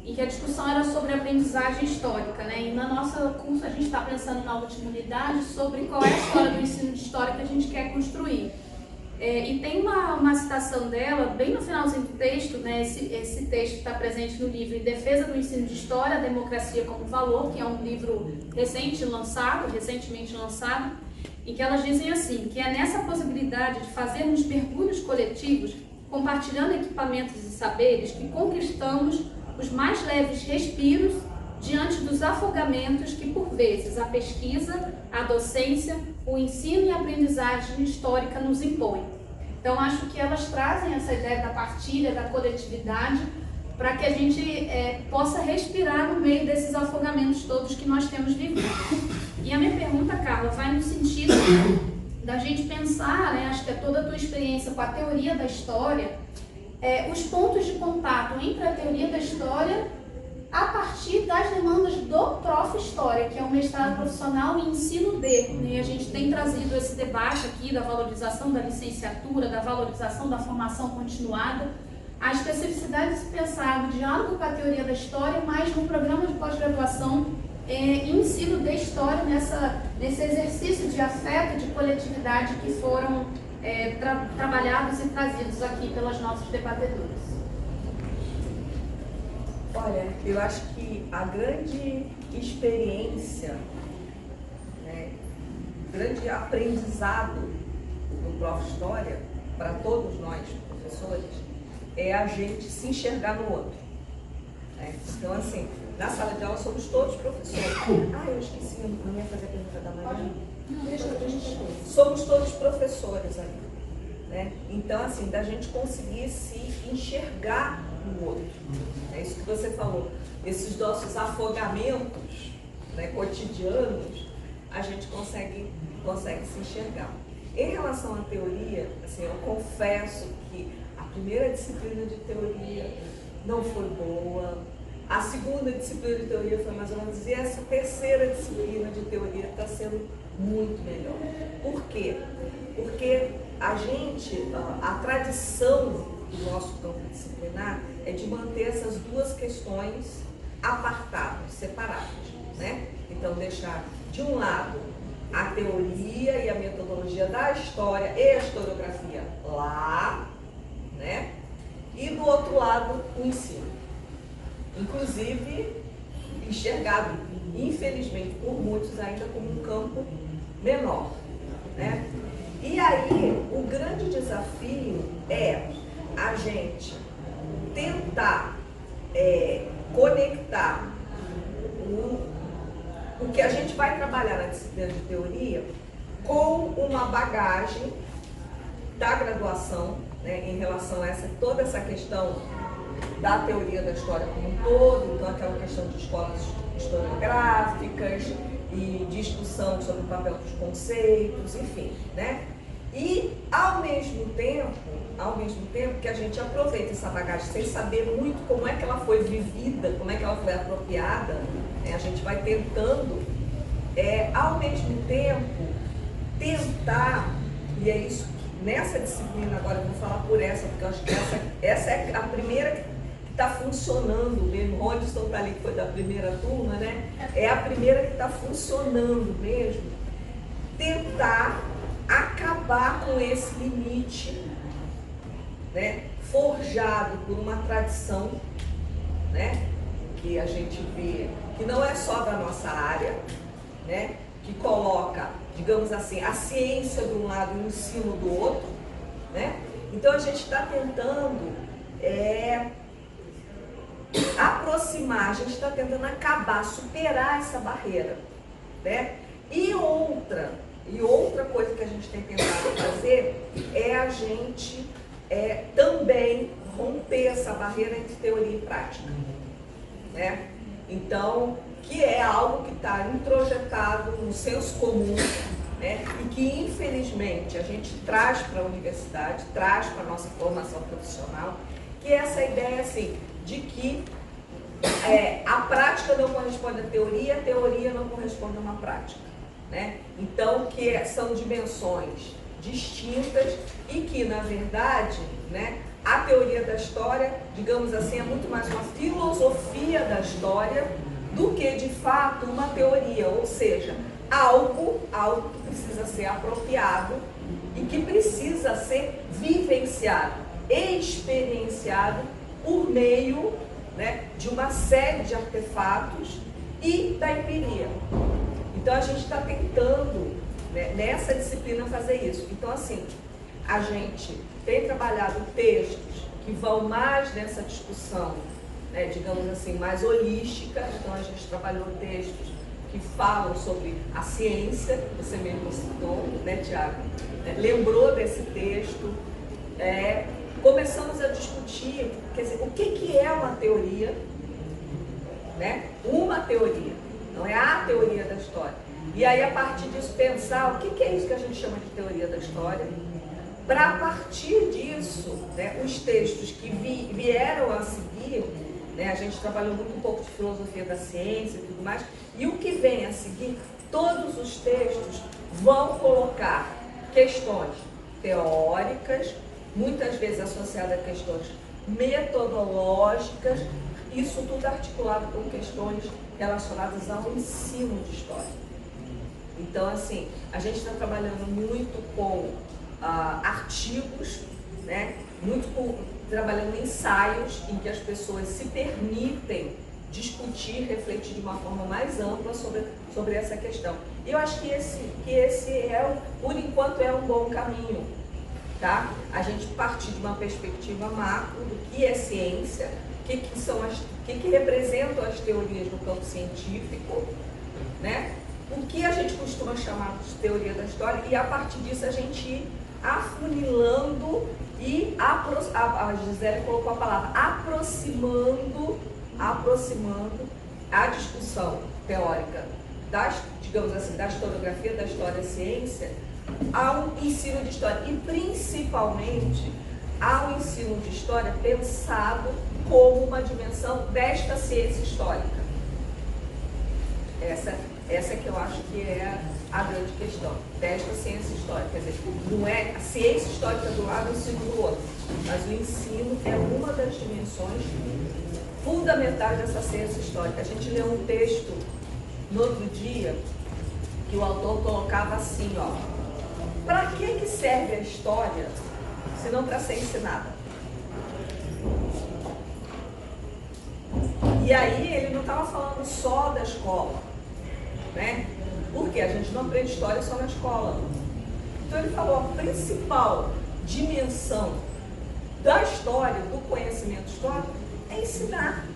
em que a discussão era sobre aprendizagem histórica, né? E na nossa curso a gente está pensando na última unidade sobre qual é a história do ensino de história que a gente quer construir. E tem uma citação dela, bem no finalzinho do texto, né? Esse texto está presente no livro Em Defesa do Ensino de História, a Democracia como Valor, que é um livro recentemente lançado, em que elas dizem assim, que é nessa possibilidade de fazermos mergulhos coletivos, compartilhando equipamentos e saberes, que conquistamos os mais leves respiros diante dos afogamentos que, por vezes, a pesquisa, a docência, o ensino e a aprendizagem histórica nos impõem. Então, acho que elas trazem essa ideia da partilha, da coletividade, para que a gente possa respirar no meio desses afogamentos todos que nós temos vivido. E a minha pergunta, Carla, vai no sentido da gente pensar, né, acho que é toda a tua experiência com a teoria da história, os pontos de contato entre a teoria da história a partir das demandas do Prof. História, que é um mestrado profissional em ensino de, né? A gente tem trazido esse debate aqui da valorização da licenciatura, da valorização da formação continuada, a especificidade de se pensar no diálogo com a teoria da história, mas no programa de pós-graduação em ensino de história, nesse exercício de afeto, de coletividade que foram trabalhados e trazidos aqui pelas nossas debatedoras. Olha, eu acho que a grande experiência, né, grande aprendizado do Prof. História, para todos nós, professores, é a gente se enxergar no outro. Né? Então, assim, na sala de aula somos todos professores. Eu esqueci, não ia fazer a pergunta da Maria. Somos todos professores ali. Né? Então, assim, da gente conseguir se enxergar no outro. É isso que você falou. Esses nossos afogamentos, né, cotidianos, a gente consegue se enxergar. Em relação à teoria, assim, eu confesso que a primeira disciplina de teoria não foi boa, a segunda disciplina de teoria foi mais ou menos, e essa terceira disciplina de teoria está sendo muito melhor. Por quê? Porque a tradição do nosso campo disciplinar é de manter essas duas questões apartadas, separadas, né? Então, deixar de um lado a teoria e a metodologia da história e a historiografia lá, né? E do outro lado, o ensino. Inclusive, enxergado, infelizmente, por muitos ainda como um campo menor, né? E aí, o grande desafio é a gente tentar conectar o que a gente vai trabalhar na disciplina de teoria com uma bagagem da graduação, né, em relação a toda essa questão da teoria da história como um todo, então aquela questão de escolas historiográficas e discussão sobre o papel dos conceitos, enfim, né? E ao mesmo tempo que a gente aproveita essa bagagem sem saber muito como é que ela foi vivida, como é que ela foi apropriada, né? A gente vai tentando, ao mesmo tempo, tentar, e é isso, nessa disciplina, agora eu vou falar por essa, porque eu acho que essa é a primeira que está funcionando mesmo. O Rodson está ali, que foi da primeira turma, né? É a primeira que está funcionando mesmo. Tentar acabar com esse limite, né, forjado por uma tradição, né, que a gente vê que não é só da nossa área, né, que coloca, digamos assim, a ciência de um lado e o ensino do outro, né? Então a gente está tentando aproximar, a gente está tentando acabar, superar essa barreira, né? E outra coisa que a gente tem tentado fazer é a gente também romper essa barreira entre teoria e prática, né? Então, que é algo que está introjetado no senso comum, né? E que, infelizmente, a gente traz para a universidade, traz para a nossa formação profissional, que é essa ideia, assim, de que a prática não corresponde à teoria, a teoria não corresponde a uma prática, né? Então, que são dimensões distintas e que, na verdade, né, a teoria da história, digamos assim, é muito mais uma filosofia da história do que, de fato, uma teoria, ou seja, algo que precisa ser apropriado e que precisa ser vivenciado, experienciado por meio, né, de uma série de artefatos e da empiria. Então, a gente está tentando, né, nessa disciplina fazer isso. Então, assim, a gente tem trabalhado textos que vão mais nessa discussão, né, digamos assim, mais holística. Então a gente trabalhou textos que falam sobre a ciência, você mesmo citou, né, Tiago? Lembrou desse texto. Começamos a discutir, quer dizer, o que é uma teoria, né? Uma teoria, não é a teoria da história. E aí, a partir disso, pensar o que é isso que a gente chama de teoria da história, para, a partir disso, né, os textos que vieram a seguir, né, a gente trabalhou muito um pouco de filosofia da ciência e tudo mais, e o que vem a seguir, todos os textos vão colocar questões teóricas, muitas vezes associadas a questões metodológicas, isso tudo articulado com questões relacionadas ao ensino de história. Então, assim, a gente está trabalhando muito com artigos, né? Trabalhando em ensaios em que as pessoas se permitem discutir, refletir de uma forma mais ampla sobre essa questão. E eu acho que esse por enquanto, é um bom caminho, tá? A gente partir de uma perspectiva macro do que é ciência, o que representam as teorias no campo científico, né? O que a gente costuma chamar de teoria da história, e a partir disso a gente ir afunilando e a Gisele colocou a palavra, aproximando a discussão teórica digamos assim, da historiografia, da história-ciência, ao ensino de história, e principalmente ao ensino de história pensado como uma dimensão desta ciência histórica. Essa que eu acho que é a grande questão, desta ciência histórica. Quer dizer, não é a ciência histórica do lado e o ensino do outro, mas o ensino é uma das dimensões fundamentais dessa ciência histórica. A gente leu um texto no outro dia que o autor colocava assim, ó: para que serve a história se não para ser ensinada? E aí ele não estava falando só da escola, né? Porque a gente não aprende história só na escola. Então ele falou, a principal dimensão da história, do conhecimento histórico, é ensinar,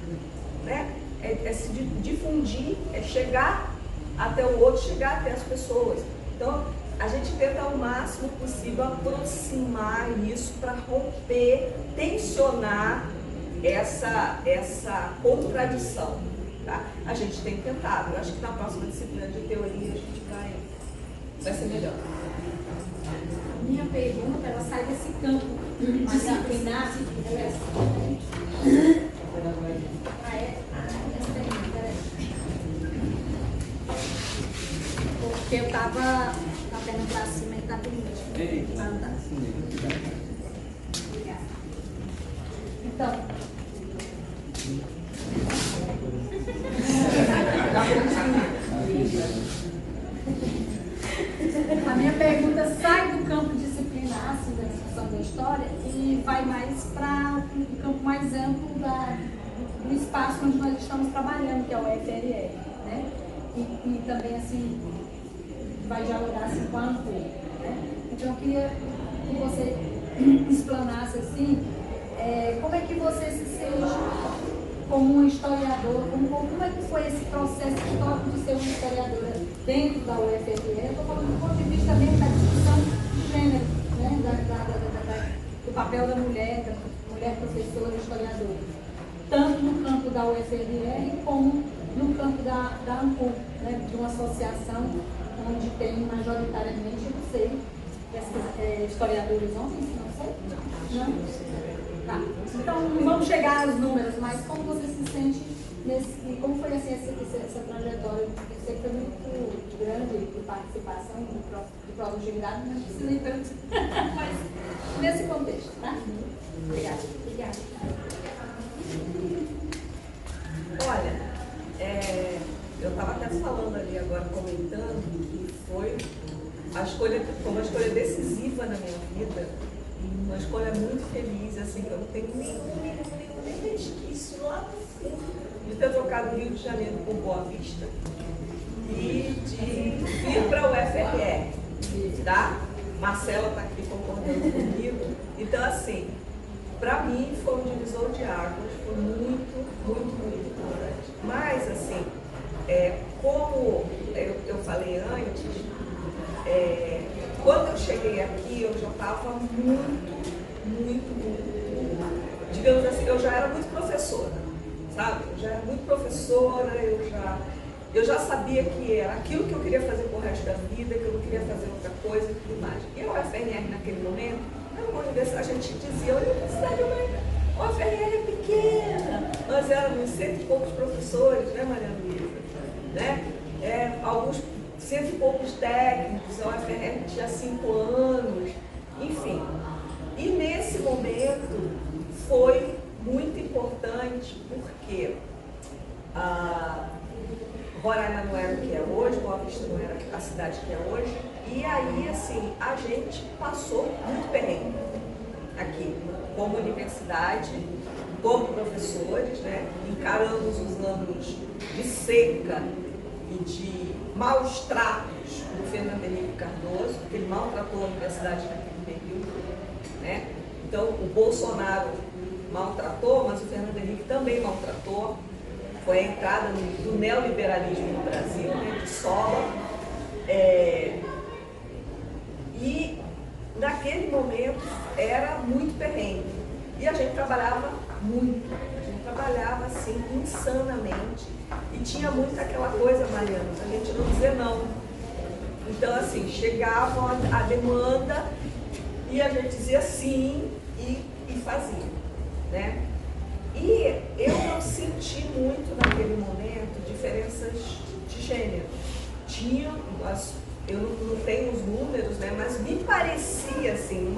né? É se difundir, é chegar até o outro, chegar até as pessoas. Então a gente tenta ao máximo possível aproximar isso para romper, tensionar essa contradição, tá? A gente tem tentado. Eu acho que na próxima disciplina de teoria a gente vai ser melhor. Minha pergunta, ela sai desse campo disciplinar. Porque eu estava batendo para cima e tá bonito. Obrigada. Então, a minha pergunta sai do campo disciplinar, assim, da discussão da história, e vai mais para um campo mais amplo do espaço onde nós estamos trabalhando, que é o UFRR, né? E também, assim, vai dialogar assim, com a ANCOR, né? Então, eu queria que você explanasse, assim, como é que você se sente como uma historiadora, como é que foi esse processo histórico de ser uma historiadora dentro da UFRR? Eu estou falando do ponto de vista mesmo da discussão de gênero, né? Do papel da mulher professora historiadora, tanto no campo da UFRR como no campo da ANCOR, né? De uma associação onde tem majoritariamente, eu não sei, historiadores homens, não sei? Não? Tá. Então, não vamos chegar aos números, mas como você se sente e como foi assim, essa trajetória? Eu sei que foi muito grande de participação de produtividade, mas não precisa nem tanto, mas nesse contexto, tá? Obrigada. Olha, eu estava até falando ali agora, comentando, que foi uma escolha decisiva na minha vida, uma escolha muito feliz, assim, que eu não tenho nem resquício lá no fundo de ter trocado o Rio de Janeiro por Boa Vista e de vir para o UFRR, tá? Marcela está aqui concordando comigo. Então, assim, para mim foi um divisor de águas, foi muito, muito, muito importante. Mas, assim, como eu falei antes, quando eu cheguei aqui, eu já estava muito, digamos assim, eu já era muito professora, sabe? Eu já era muito professora, eu já sabia que era aquilo que eu queria fazer pro resto da vida, que eu não queria fazer outra coisa e tudo mais. E a UFRN naquele momento, era uma universidade, a gente dizia, a universidade, a UFRN é pequena, nós éramos 100 e poucos professores, né, Maria Luísa? Né? Alguns 100 e poucos técnicos, a UFRN tinha 5 anos, enfim. E nesse momento foi muito importante porque Roraima não era o que é hoje, Boa Vista não era a cidade que é hoje, e aí, assim, a gente passou muito perrengue aqui, como universidade, como professores, né? Encaramos os anos de seca e de maus tratos do Fernando Henrique Cardoso, porque ele maltratou a universidade naquele período, né? Então, o Bolsonaro maltratou, mas o Fernando Henrique também maltratou. Foi a entrada do neoliberalismo no Brasil, né, de sola. E naquele momento era muito perrengue. E a gente trabalhava muito, a gente trabalhava assim insanamente. E tinha muito aquela coisa, Mariana, a gente não dizer não. Então, assim, chegava a demanda e a gente dizia sim e fazia, né? E eu não senti muito naquele momento diferenças de gênero. Tinha, eu não tenho os números, né, mas me parecia assim,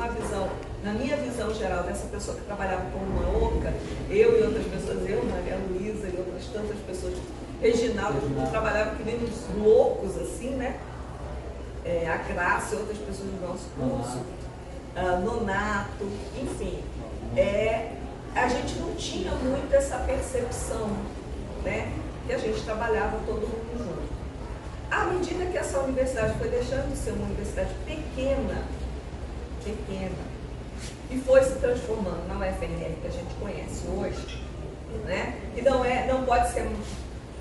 na minha visão geral, dessa pessoa que trabalhava como uma oca, eu e outras pessoas, eu, Maria Luísa e outras tantas pessoas, Reginaldo, que trabalhavam que nem uns loucos, assim, né? A Graça e outras pessoas do nosso curso, Nonato, enfim. A gente não tinha muito essa percepção, né, que a gente trabalhava todo mundo junto. À medida que essa universidade foi deixando de ser uma universidade pequena, e foi se transformando na UFRN que a gente conhece hoje, né, e não pode ser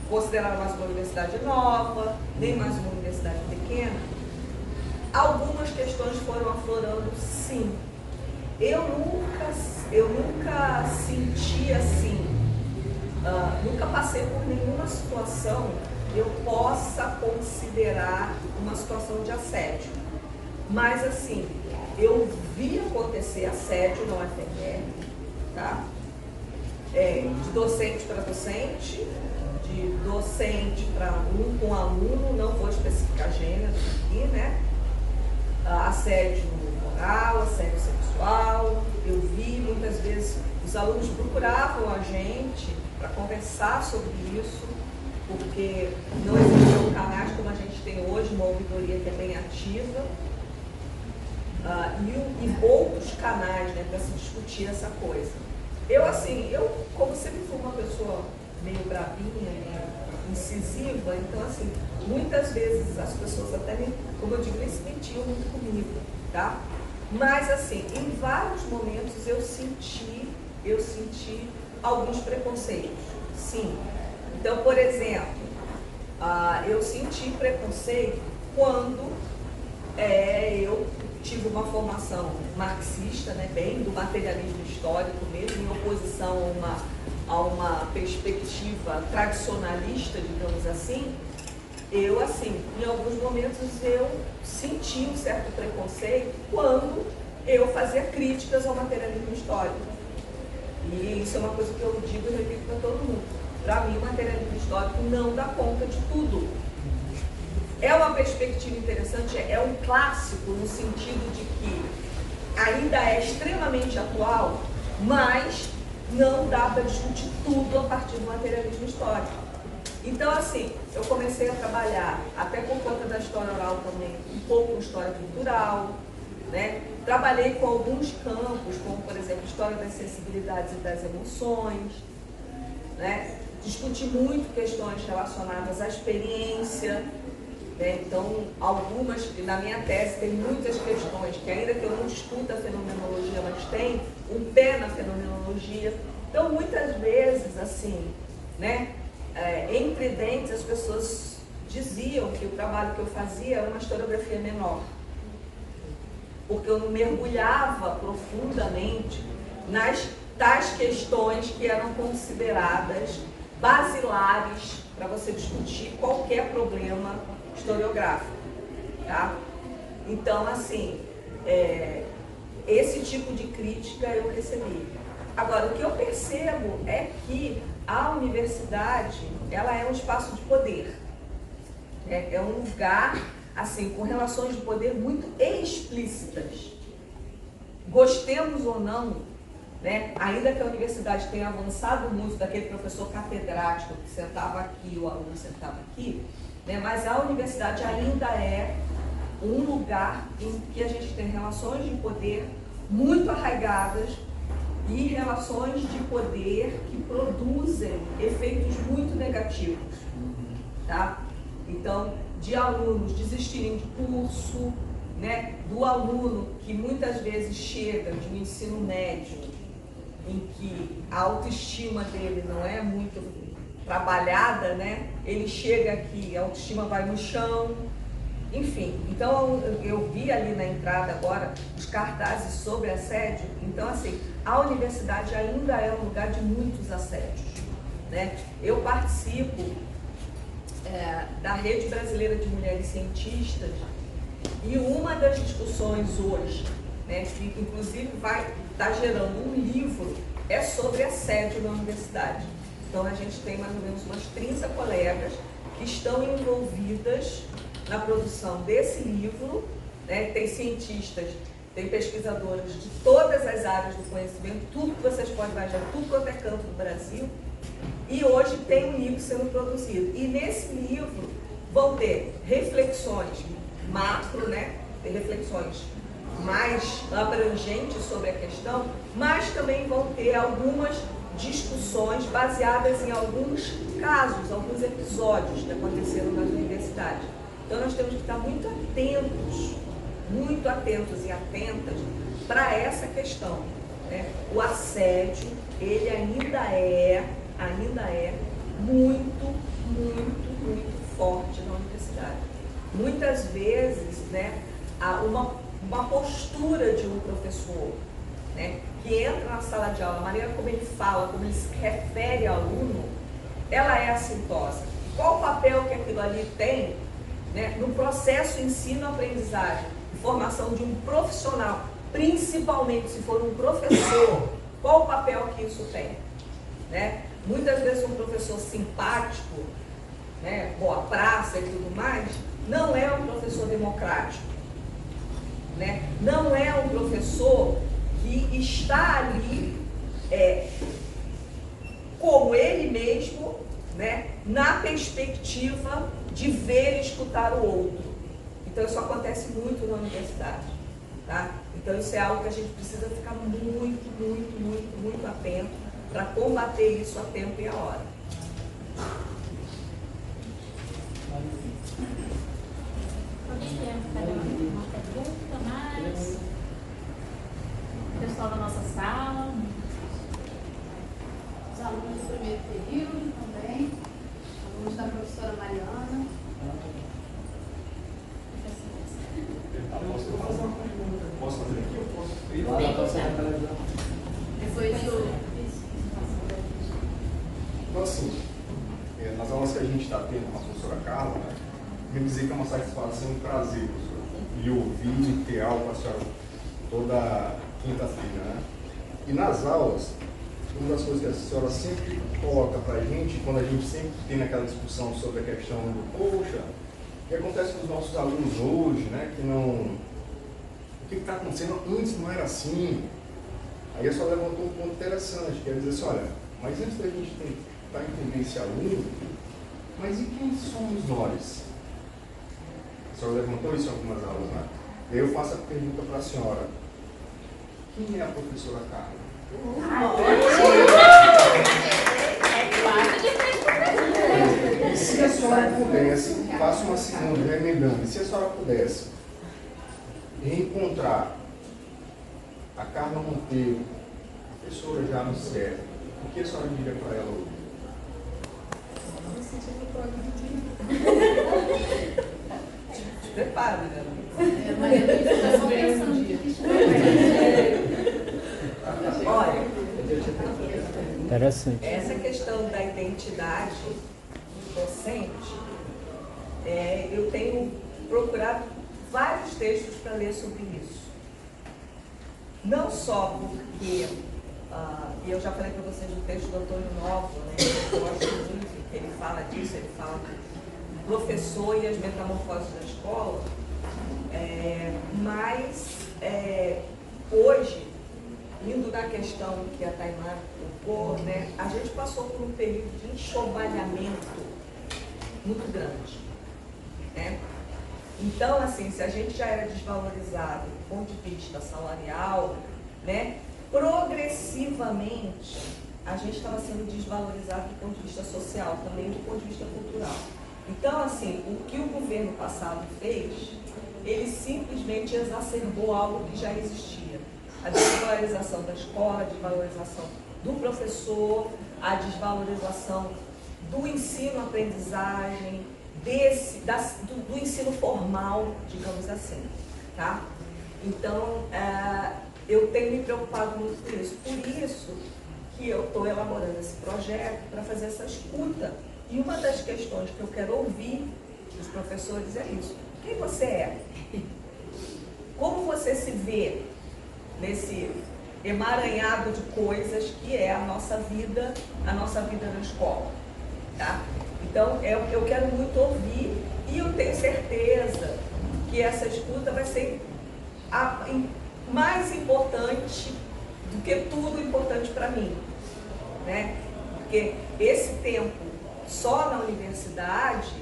considerada mais uma universidade nova, nem mais uma universidade pequena, algumas questões foram aflorando, sim. Eu nunca senti assim, nunca passei por nenhuma situação que eu possa considerar uma situação de assédio. Mas assim, eu vi acontecer assédio na UFRN, tá? De docente para docente, de docente para aluno, com aluno, não vou especificar gênero aqui, né? Assédio moral, assédio sexual. Eu vi muitas vezes os alunos procuravam a gente para conversar sobre isso, porque não existiam canais como a gente tem hoje, uma ouvidoria que é bem ativa, e outros canais, né, para se discutir essa coisa. Eu, como sempre fui uma pessoa meio bravinha, meio incisiva, então, assim, muitas vezes as pessoas até, como eu digo, nem se metiam muito comigo, tá? Mas, assim, em vários momentos eu senti alguns preconceitos, sim. Então, por exemplo, eu senti preconceito quando eu tive uma formação marxista, né, bem do materialismo histórico mesmo, em oposição a uma perspectiva tradicionalista, digamos assim. Eu, assim, em alguns momentos eu senti um certo preconceito quando eu fazia críticas ao materialismo histórico. E isso é uma coisa que eu digo e repito para todo mundo. Para mim, o materialismo histórico não dá conta de tudo. É uma perspectiva interessante, é um clássico no sentido de que ainda é extremamente atual, mas não dá para discutir tudo a partir do materialismo histórico. Então, assim, eu comecei a trabalhar, até por conta da história oral também, um pouco com história cultural, né? Trabalhei com alguns campos, como, por exemplo, história das sensibilidades e das emoções, né? Discuti muito questões relacionadas à experiência, né? Então, algumas, na minha tese, tem muitas questões que, ainda que eu não discuta a fenomenologia, mas tem um pé na fenomenologia. Então, muitas vezes, assim, né, entre dentes, as pessoas diziam que o trabalho que eu fazia era uma historiografia menor, porque eu não mergulhava profundamente nas tais questões que eram consideradas basilares para você discutir qualquer problema historiográfico, tá? Então, assim, esse tipo de crítica eu recebi. Agora, o que eu percebo é que a universidade, ela é um espaço de poder, né? É um lugar, assim, com relações de poder muito explícitas. Gostemos ou não, né? Ainda que a universidade tenha avançado muito daquele professor catedrático que sentava aqui, o aluno sentava aqui, né? Mas a universidade ainda é um lugar em que a gente tem relações de poder muito arraigadas e relações de poder que produzem efeitos muito negativos, tá? Então, de alunos desistirem de curso, né? Do aluno que muitas vezes chega de um ensino médio em que a autoestima dele não é muito trabalhada, né? Ele chega aqui, a autoestima vai no chão, enfim. Então, eu vi ali na entrada agora os cartazes sobre assédio. Então, assim, a universidade ainda é um lugar de muitos assédios, né? Eu participo da Rede Brasileira de Mulheres Cientistas, e uma das discussões hoje, né, que inclusive vai estar gerando um livro, é sobre assédio na universidade. Então, a gente tem mais ou menos umas 30 colegas que estão envolvidas na produção desse livro, né? Tem cientistas, tem pesquisadoras de todas as áreas do conhecimento, tudo que vocês podem imaginar, tudo quanto é canto do Brasil. E hoje tem um livro sendo produzido. E nesse livro vão ter reflexões macro, né? Tem reflexões mais abrangentes sobre a questão, mas também vão ter algumas discussões baseadas em alguns casos, alguns episódios que aconteceram nas universidades. Então nós temos que estar muito atentos e atentas para essa questão, né? O assédio, ele ainda é muito forte na universidade. Muitas vezes, né, há uma postura de um professor, né, que entra na sala de aula, a maneira como ele fala, como ele se refere ao aluno, ela é assintosa. Qual o papel que aquilo ali tem, né, no processo ensino-aprendizagem, formação de um profissional, principalmente se for um professor, qual o papel que isso tem, né? Muitas vezes um professor simpático, né, boa praça e tudo mais, não é um professor democrático, né? Não é um professor que está ali como ele mesmo, né, na perspectiva de ver e escutar o outro. Então isso acontece muito na universidade, tá? Então isso é algo que a gente precisa ficar muito atento para combater isso a tempo e a hora. Alguém quer fazer uma pergunta mais? Pessoal da nossa sala. Os alunos do primeiro período também, alunos da professora Mariana. Posso fazer aqui? Eu posso. Depois do... Então, assim, nas aulas que a gente está tendo com a professora Carla, né, eu dizer que é uma satisfação e um prazer, professora, lhe ouvir e ter aula com a senhora toda quinta-feira, né? E nas aulas, uma das coisas que a senhora sempre coloca para a gente, quando a gente sempre tem aquela discussão sobre a questão do, poxa, o que acontece com os nossos alunos hoje, né, que não... O que está acontecendo antes não era assim. Aí a senhora levantou um ponto interessante, quer dizer assim, olha, mas antes da gente tentar entender esse aluno, mas e quem somos nós? A senhora levantou isso em algumas aulas, né? Daí eu faço a pergunta para a senhora, quem é a professora Carla? É fácil de responder. E se a senhora pudesse, faço uma segunda, já emendando, e se a senhora pudesse reencontrar a Carla Monteiro, professora já no CER, o que a senhora diria para ela hoje? Prepara, né? Olha, Interessante. essa questão da identidade docente, eu tenho procurado vários textos para ler sobre isso. Não só porque, e eu já falei para vocês do texto do Antônio Novo, né, eu gosto muito, que ele fala disso, ele fala do professor e as metamorfoses da escola, mas hoje, indo na questão que a Taimara colocou, né, a gente passou por um período de enxovalhamento muito grande, né? Então, assim, se a gente já era desvalorizado do ponto de vista salarial, né, progressivamente a gente estava sendo desvalorizado do ponto de vista social, também do ponto de vista cultural. Então, assim, o que o governo passado fez, ele simplesmente exacerbou algo que já existia. A desvalorização da escola, a desvalorização do professor, a desvalorização do ensino-aprendizagem, do ensino formal, digamos assim, tá? Então, eu tenho me preocupado muito com isso. Por isso que eu estou elaborando esse projeto para fazer essa escuta. E uma das questões que eu quero ouvir dos professores é isso. Quem você é? Como você se vê nesse emaranhado de coisas que é a nossa vida na escola, tá? Então, eu quero muito ouvir e eu tenho certeza que essa escuta vai ser mais importante do que tudo importante para mim, né? Porque esse tempo só na universidade,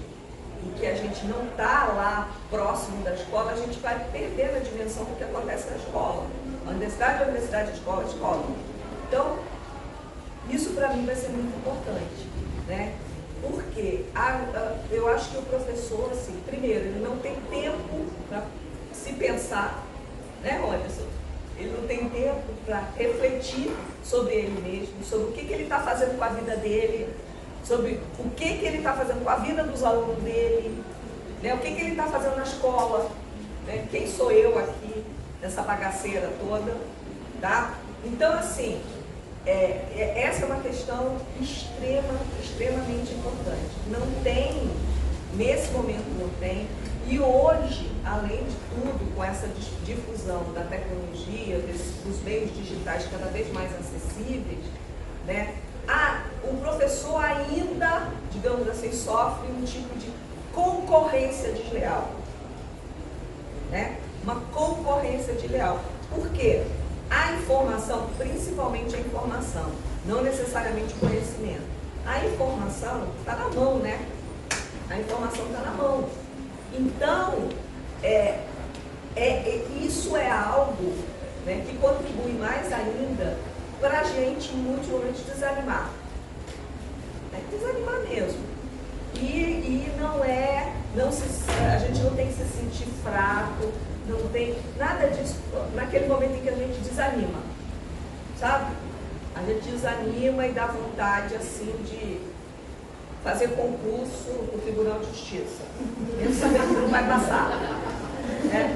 em que a gente não está lá próximo da escola, a gente vai perdendo a dimensão do que acontece na escola. A universidade, escola, escola. Então, isso para mim vai ser muito importante, né? Porque eu acho que o professor, assim, primeiro, ele não tem tempo para se pensar, né, Anderson? Ele não tem tempo para refletir sobre ele mesmo, sobre o que ele está fazendo com a vida dele, sobre o que ele está fazendo com a vida dos alunos dele, né? O que ele está fazendo na escola, né? Quem sou eu aqui, nessa bagaceira toda, tá? Então, assim, essa é uma questão extremamente importante. Não tem, nesse momento não tem, e hoje, além de tudo, com essa difusão da tecnologia, dos meios digitais cada vez mais acessíveis, né? O professor ainda, digamos assim, sofre um tipo de concorrência desleal, né? Uma concorrência desleal. Por quê? A informação, principalmente a informação, não necessariamente o conhecimento. A informação está na mão, né? A informação está na mão. Então, isso é algo, né, que contribui mais ainda para a gente, em muitos momentos, desanimar. Desanimar mesmo. E a gente não tem que se sentir fraco, não tem nada disso naquele momento em que a gente desanima, sabe? A gente desanima e dá vontade, assim, de fazer concurso no Tribunal de Justiça. Mesmo sabendo que não vai passar. Né?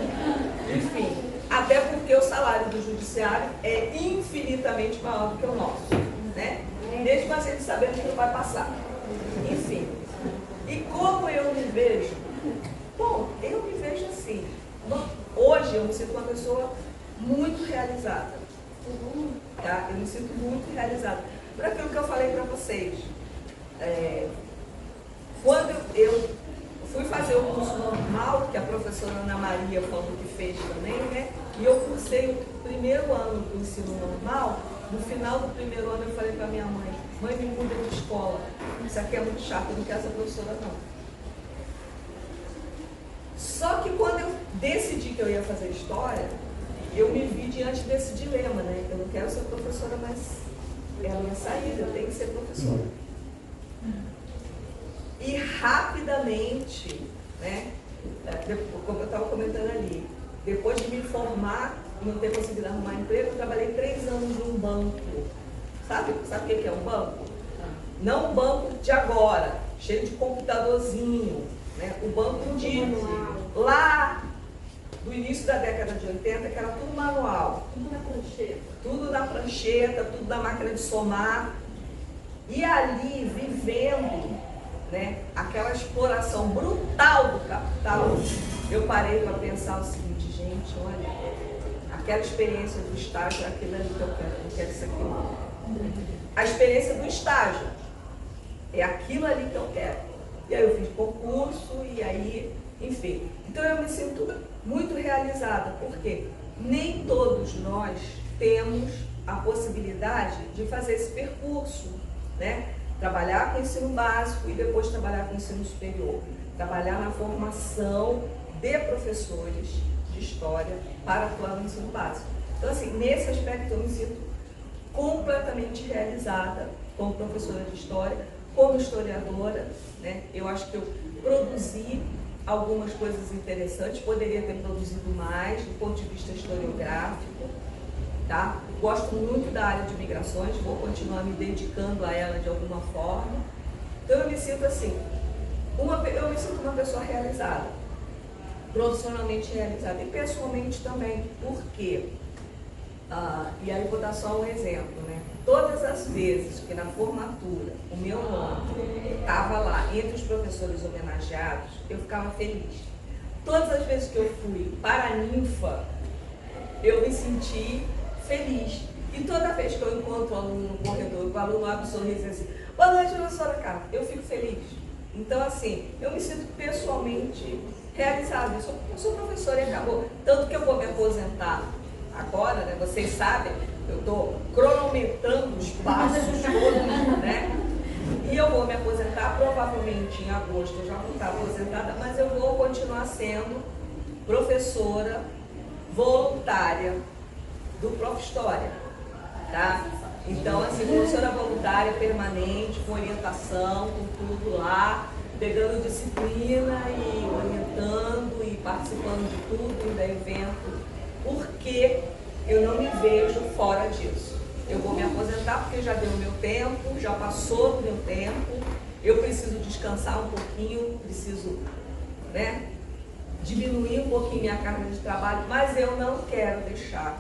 Enfim, até porque o salário do judiciário é infinitamente maior do que o nosso, né? Mesmo a gente sabendo que não vai passar. Enfim, e como eu me vejo? Bom, eu me vejo assim. Hoje eu me sinto uma pessoa muito realizada. Tá? Eu me sinto muito realizada. Por aquilo que eu falei para vocês. Quando eu fui fazer o curso normal, que a professora Ana Maria falou que fez também, né? E eu cursei o primeiro ano do ensino normal. No final do primeiro ano eu falei para minha mãe: mãe, me muda de escola. Isso aqui é muito chato, eu não quero essa professora não. Só que quando eu decidi que eu ia fazer história, eu me vi diante desse dilema, né? Eu não quero ser professora, mas é a minha saída, eu tenho que ser professora. e rapidamente, né, como eu estava comentando ali, depois de me formar, não ter conseguido arrumar emprego, eu trabalhei 3 anos num banco. Sabe o que é um banco? Não um banco de agora, cheio de computadorzinho, né? O banco de lá do início da década de 80, que era tudo manual. Tudo na prancheta. Tudo na prancheta, tudo na máquina de somar. E ali, vivendo, né, aquela exploração brutal do capital, eu parei para pensar o seguinte, gente, olha, aquela experiência do estágio é aquilo ali que eu quero, não quero isso aqui não. A experiência do estágio é aquilo ali que eu quero. E aí eu fiz concurso e aí, enfim. Então eu me sinto muito realizada, porque nem todos nós temos a possibilidade de fazer esse percurso, né? Trabalhar com ensino básico e depois trabalhar com ensino superior. Trabalhar na formação de professores de história para atuar no ensino básico. Então, assim, nesse aspecto eu me sinto completamente realizada como professora de história, como historiadora, né? Eu acho que eu produzi algumas coisas interessantes, poderia ter produzido mais do ponto de vista historiográfico, tá? Gosto muito da área de migrações, vou continuar me dedicando a ela de alguma forma. Então eu me sinto assim, eu me sinto uma pessoa realizada, profissionalmente realizada e pessoalmente também. Por quê? E aí vou dar só um exemplo, né? Todas as vezes que na formatura o meu nome estava lá entre os professores homenageados, eu ficava feliz. Todas as vezes que eu fui para a ninfa, eu me senti feliz. E toda vez que eu encontro um aluno no corredor, o aluno abre um sorriso e diz assim, boa noite, professora Carla, eu fico feliz. Então, assim, eu me sinto pessoalmente realizada. Eu sou professora e acabou. Tanto que eu vou me aposentar agora, né? Vocês sabem, eu estou cronometrando os passos todos, né? E eu vou me aposentar, provavelmente em agosto eu já vou estar aposentada, mas eu vou continuar sendo professora voluntária do Prof. História, tá? Então, assim, professora voluntária permanente, com orientação, com tudo lá, pegando disciplina e orientando e participando de tudo, do evento, porque eu não me vejo fora disso. Eu vou me aposentar porque já deu o meu tempo, já passou do meu tempo, eu preciso descansar um pouquinho, preciso, né, diminuir um pouquinho minha carga de trabalho, mas eu não quero deixar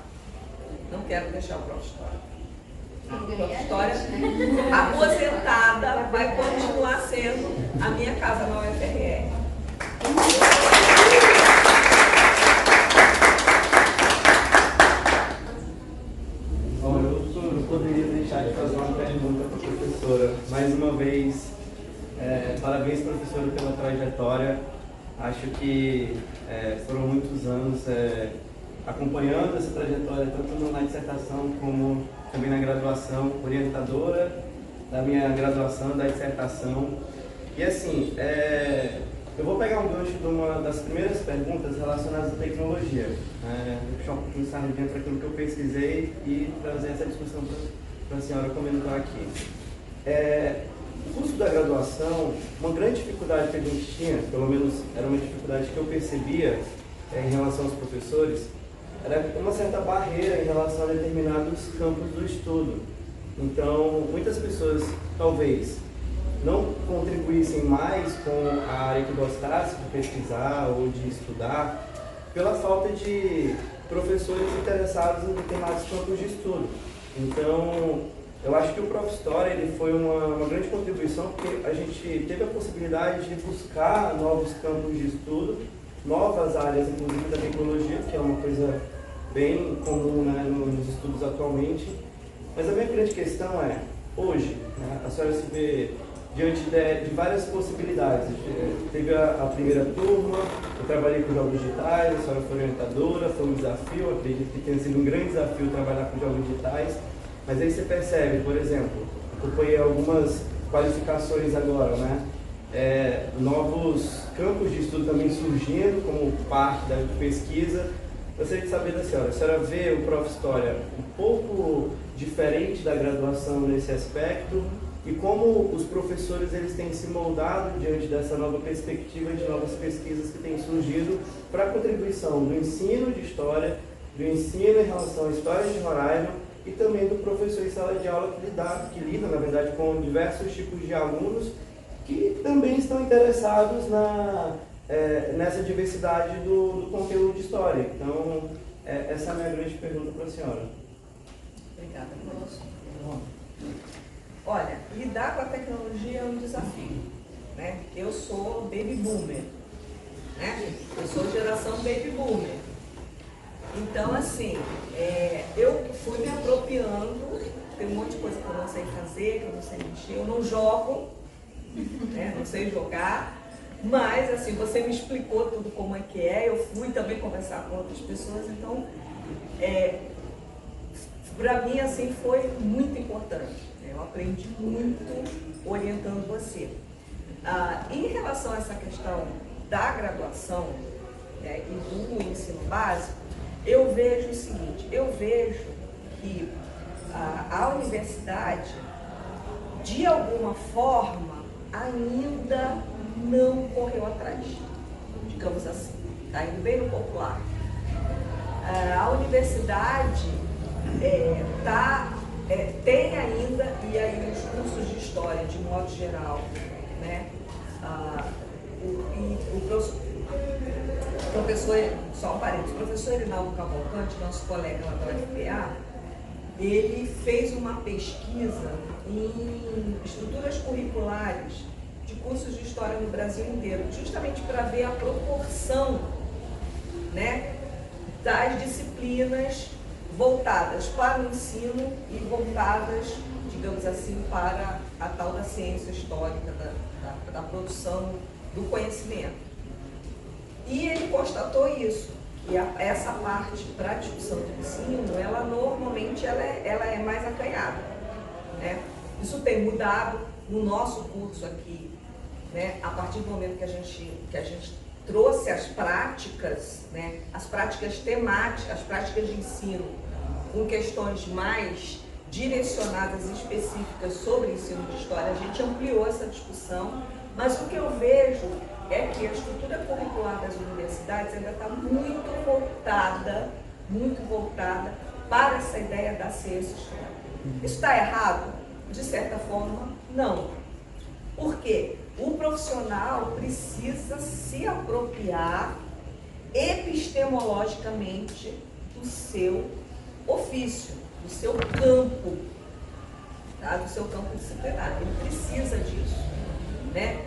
o Prof. História. A Prof. História aposentada vai continuar sendo a minha casa na UFRR. Bom, eu não poderia deixar de fazer uma pergunta para a professora. Mais uma vez, parabéns, professora, pela trajetória. Acho que foram muitos anos acompanhando essa trajetória, tanto na dissertação como também na graduação, orientadora da minha graduação, da dissertação. E assim, eu vou pegar um gancho de uma das primeiras perguntas relacionadas à tecnologia. Vou puxar um pouquinho de sardinha para aquilo que eu pesquisei e trazer essa discussão para a senhora comentar aqui. O curso da graduação, uma grande dificuldade que a gente tinha, pelo menos era uma dificuldade que eu percebia em relação aos professores, era uma certa barreira em relação a determinados campos do estudo. Então, muitas pessoas, talvez, não contribuíssem mais com a área que gostassem de pesquisar ou de estudar, pela falta de professores interessados em determinados campos de estudo. Então, eu acho que o Prof. História ele foi uma grande contribuição, porque a gente teve a possibilidade de buscar novos campos de estudo, novas áreas, inclusive da tecnologia, que é uma coisa bem comum, né, nos estudos atualmente. Mas a minha grande questão é, hoje, né, a senhora se vê diante de várias possibilidades. Teve a primeira turma, eu trabalhei com jogos digitais, a senhora foi orientadora, foi um desafio, acredito que tenha sido um grande desafio trabalhar com jogos digitais. Mas aí você percebe, por exemplo, acompanhei algumas qualificações agora, né? Novos campos de estudo também surgindo como parte da pesquisa. Gostaria de saber da senhora, a senhora vê o Prof. História um pouco diferente da graduação nesse aspecto, e como os professores eles têm se moldado diante dessa nova perspectiva de novas pesquisas que têm surgido para a contribuição do ensino de história, do ensino em relação à história de Roraima e também do professor em sala de aula que lida, na verdade, com diversos tipos de alunos que também estão interessados nessa diversidade do conteúdo de história. Então, essa é a minha grande pergunta para a senhora. Obrigada, professor. Olha, lidar com a tecnologia é um desafio, né? Eu sou baby boomer, né? Eu sou geração baby boomer. Então, assim, eu fui me apropriando, tem um monte de coisa que eu não sei fazer, que eu não sei mexer, eu não jogo, né? Não sei jogar, mas, assim, você me explicou tudo como é que é, eu fui também conversar com outras pessoas, então, para mim, assim, foi muito importante. Eu aprendi muito orientando você. Em relação a essa questão da graduação e do ensino básico, eu vejo o seguinte, eu vejo que a universidade, de alguma forma, ainda não correu atrás, digamos assim, está indo bem no popular. A universidade tem ainda, e aí os cursos de história, de modo geral, né? Só um parênteses, o professor Erinaldo Cavalcante, nosso colega lá da UFPA, ele fez uma pesquisa em estruturas curriculares de cursos de história no Brasil inteiro, justamente para ver a proporção, né, das disciplinas voltadas para o ensino e voltadas, digamos assim, para a tal da ciência histórica, da produção do conhecimento. E ele constatou isso, que essa parte para a discussão do ensino, ela normalmente ela é mais acanhada, né? Isso tem mudado no nosso curso aqui, né? A partir do momento que a gente trouxe as práticas, né? As práticas temáticas, as práticas de ensino, com questões mais direcionadas e específicas sobre o ensino de história, a gente ampliou essa discussão, mas o que eu vejo é que a estrutura curricular das universidades ainda está muito voltada para essa ideia da ciência histórica. Isso está errado? De certa forma, não. Por quê? O profissional precisa se apropriar epistemologicamente do seu ofício, do seu campo, tá? Do seu campo disciplinar. Ele precisa disso, né?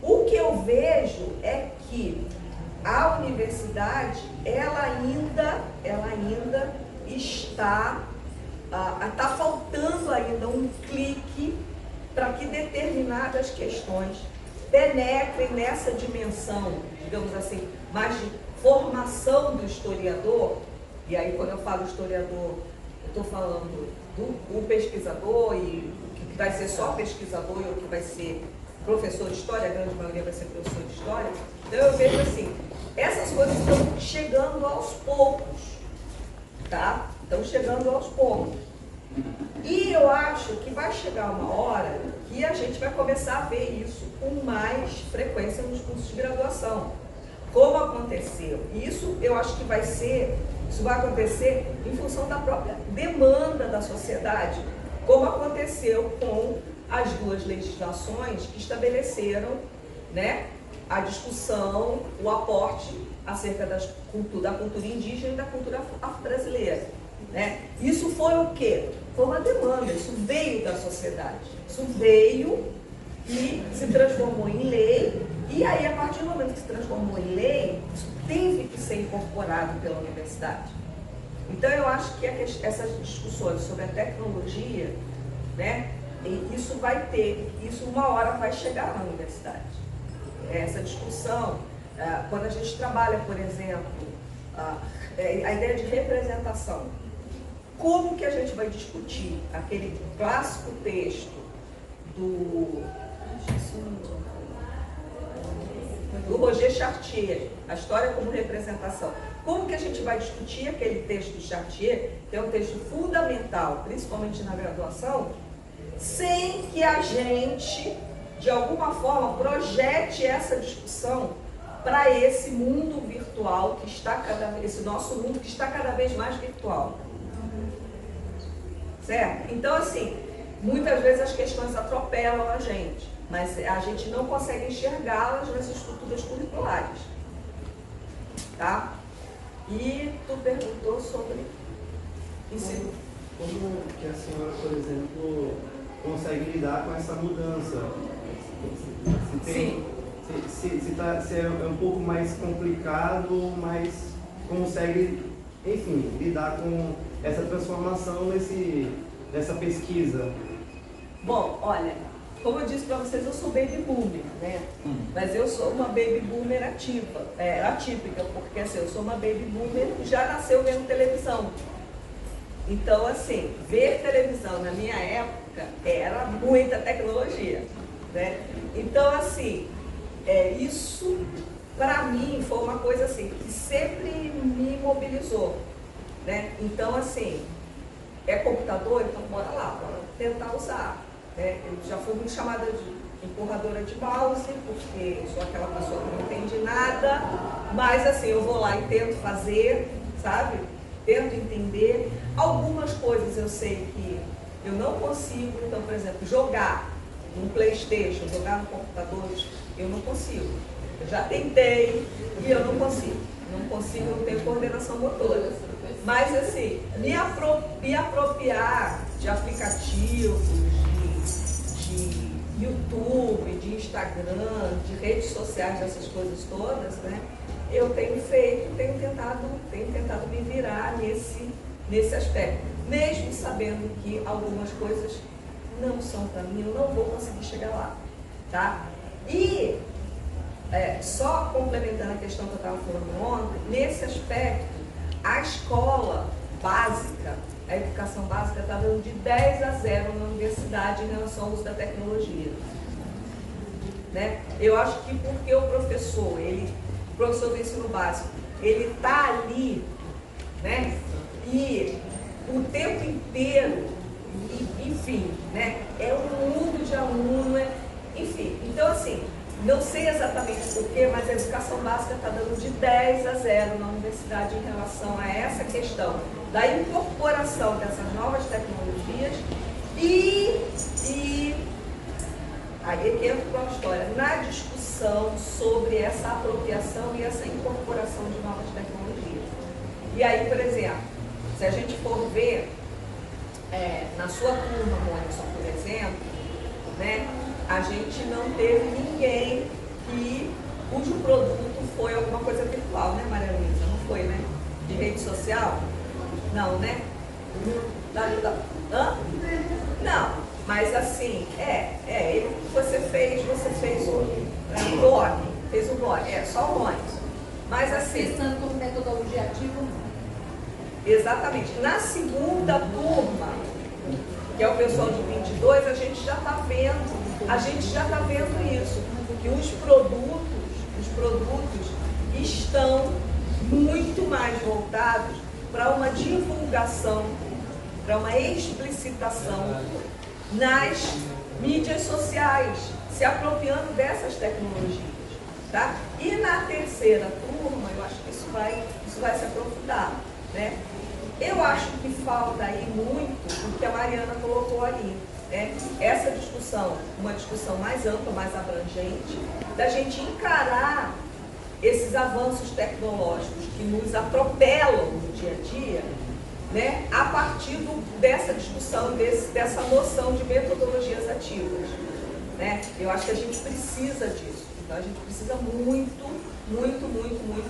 O que eu vejo é que a universidade, ela ainda está faltando ainda um clique para que determinadas questões penetrem nessa dimensão, digamos assim, mais de formação do historiador. E aí, quando eu falo historiador, eu estou falando do pesquisador, e o que vai ser só pesquisador e o que vai ser professor de história, a grande maioria vai ser professor de história. Então eu vejo assim, essas coisas estão chegando aos poucos, tá? Estão chegando aos poucos. E eu acho que vai chegar uma hora que a gente vai começar a ver isso com mais frequência nos cursos de graduação. Como aconteceu. E isso eu acho que isso vai acontecer em função da própria demanda da sociedade, como aconteceu com as duas legislações que estabeleceram, né, a discussão, o aporte acerca da cultura indígena e da cultura afro-brasileira, né? Isso foi o quê? Foi uma demanda, isso veio da sociedade, isso veio e se transformou em lei, e aí a partir do momento que se transformou em lei, isso teve que ser incorporado pela universidade. Então eu acho que essas discussões sobre a tecnologia, né, isso uma hora vai chegar na universidade. Essa discussão, quando a gente trabalha, por exemplo, a ideia de representação, como que a gente vai discutir aquele clássico texto do Roger Chartier, a história como representação? Como que a gente vai discutir aquele texto de Chartier, que é um texto fundamental, principalmente na graduação, sem que a gente, de alguma forma, projete essa discussão para esse mundo virtual que está esse nosso mundo que está cada vez mais virtual. Certo? Então, assim, muitas vezes as questões atropelam a gente, mas a gente não consegue enxergá-las nas estruturas curriculares. Tá? E tu perguntou sobre ensino. Como que a senhora, por exemplo, consegue lidar com essa mudança? Sim. Se é um pouco mais complicado, mas consegue, enfim, lidar com essa transformação nessa pesquisa? Bom, olha, como eu disse para vocês, eu sou baby boomer, né? Mas eu sou uma baby boomer atípica, porque assim, eu sou uma baby boomer que já nasceu vendo televisão. Então, assim, ver televisão na minha época era muita tecnologia, né? Então, assim, isso para mim foi uma coisa assim que sempre me mobilizou, né? Então, assim, é computador, então bora lá, bora tentar usar. Né? Eu já fui muito chamada de empurradora de mouse, porque eu sou aquela pessoa que não entende nada, mas assim, eu vou lá e tento fazer, sabe? Tento entender. Algumas coisas eu sei que eu não consigo, então, por exemplo, jogar no PlayStation, jogar no computador, eu não consigo. Eu já tentei e eu não consigo. Não consigo, não tenho coordenação motora. Mas, assim, me apropriar de aplicativos, de YouTube, de Instagram, de redes sociais, dessas coisas todas, né? Eu tenho feito, tenho tentado me virar nesse aspecto. Mesmo sabendo que algumas coisas não são para mim, eu não vou conseguir chegar lá, tá? E, só complementando a questão que eu estava falando ontem, nesse aspecto, a escola básica, a educação básica está dando de 10 a 0 na universidade em relação ao uso da tecnologia. Né? Eu acho que porque o professor do ensino básico, ele está ali, né? E o tempo inteiro, enfim, né? É um mundo de aluno, enfim. Então, assim, não sei exatamente porquê, mas a educação básica está dando de 10 a 0 na universidade em relação a essa questão da incorporação dessas novas tecnologias e aí é que entra com a história, na discussão sobre essa apropriação e essa incorporação de novas tecnologias. E aí, por exemplo, se a gente for ver na sua turma, Mônica, por exemplo, né, a gente não teve ninguém cujo produto foi alguma coisa virtual, né, Maria Luísa? Não foi, né? De rede social? Não, né? Hã? Não, mas assim, você fez o blog, fez o blog, só o blog. Mas assim... Pensando como metodologia ativa? Exatamente. Na segunda turma, que é o pessoal de 22, a gente já está vendo isso, que os produtos estão muito mais voltados para uma divulgação, para uma explicitação nas mídias sociais, se apropriando dessas tecnologias. Tá? E na terceira turma, eu acho que isso vai se aprofundar. Né? Eu acho que falta aí muito o que a Mariana colocou ali. Né? Essa discussão, uma discussão mais ampla, mais abrangente, da gente encarar esses avanços tecnológicos que nos atropelam no dia a dia, né? A partir dessa discussão, dessa noção de metodologias ativas. Né? Eu acho que a gente precisa disso. Então, a gente precisa muito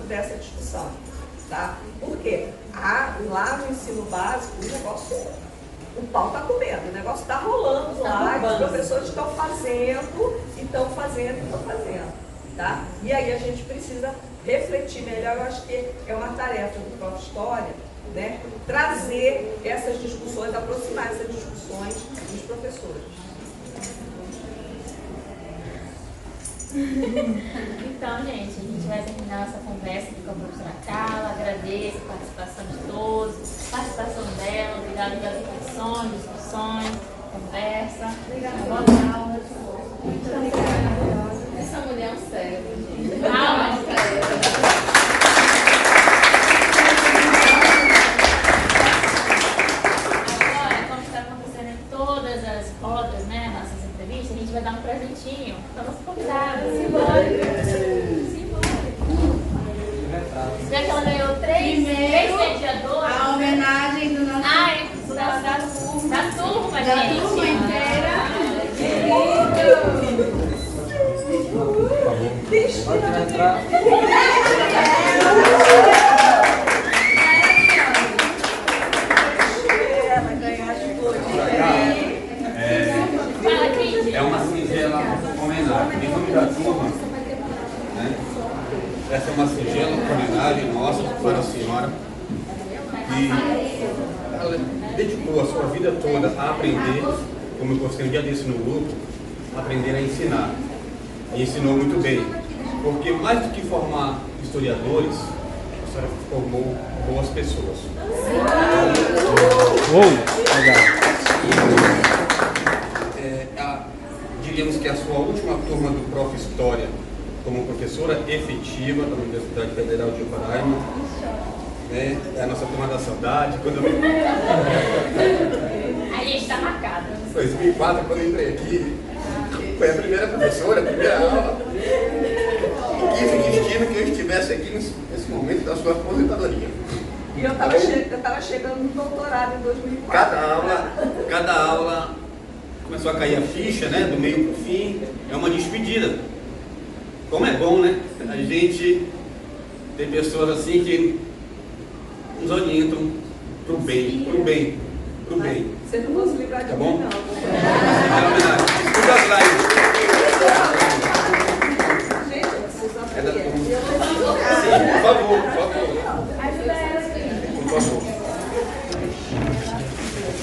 dessa discussão. Tá? Por quê? Lá no ensino básico, o pau está comendo, o negócio está rolando lá, os professores estão fazendo. Tá? E aí a gente precisa refletir melhor. Eu acho que é uma tarefa do Prof. História, né? Trazer essas discussões, aproximar essas discussões dos professores. Então, gente, a gente vai terminar essa conversa aqui com a professora Carla. Agradeço a participação de todos, a participação dela, obrigada pelas reflexões, discussões. conversa. Boas aulas. Muito obrigada. Essa mulher é um cérebro, gente. Agora, como está acontecendo em todas as rodas, né, nossas entrevistas, a gente vai dar um presentinho para nossa convidada. Já que ela ganhou três mediadores. A homenagem do nosso Da turma, da gente. turma inteira. Pode entrar. Fala, Cris. É uma singela homenagem. Em nome da turma, né? Essa é uma singela homenagem nossa para a senhora, que ela dedicou a sua vida toda a aprender, como eu postei um dia desse no grupo, aprender a ensinar. E ensinou muito bem. Porque mais do que formar historiadores, a senhora formou boas pessoas. Diríamos que a sua última turma do Prof. História, como professora efetiva da Universidade Federal de Roraima, né, é a nossa turma da saudade. Quando eu... A gente está marcada. Em 2004, quando eu entrei aqui, foi a primeira professora, a primeira aula. Quis o destino que eu estivesse aqui nesse momento da sua aposentadoria. E eu estava chegando no doutorado em 2004. Cada aula começou a cair a ficha, né, do meio para o fim, é uma despedida. Como é bom, né? A gente tem pessoas assim que nos orientam pro bem. Você não vai se livrar de Tá mim, bom? não. Desculpa atrás. Gente, eu preciso É da aprender. turma. Sim, por favor. Ajuda ela, filho. Por favor.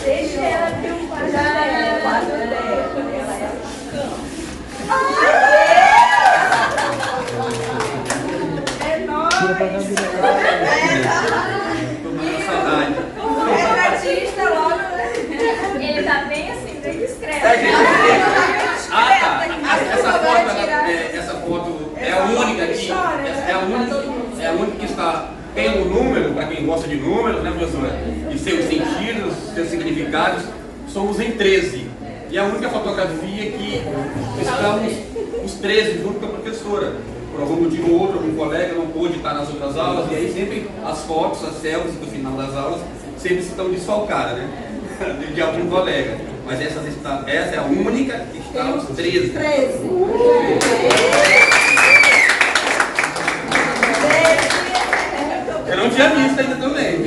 Deixa ela ter um quadro dela. É nóis! Tô com saudade. Retratista logo, né? Ele tá bem assim, bem discreto. Tá, gente? Essa foto é a única que é a única que está pelo número, para quem gosta de números, né, professora? E seus sentidos, seus significados, somos em 13. E a única fotografia que estamos os 13 junto com a professora. Por algum motivo ou outro, algum colega não pôde estar nas outras aulas, e aí sempre as fotos, as selfies do final das aulas, sempre estão desfalcadas, né? De algum colega. Mas essa é a única que está os 13. Eu não tinha visto ainda também.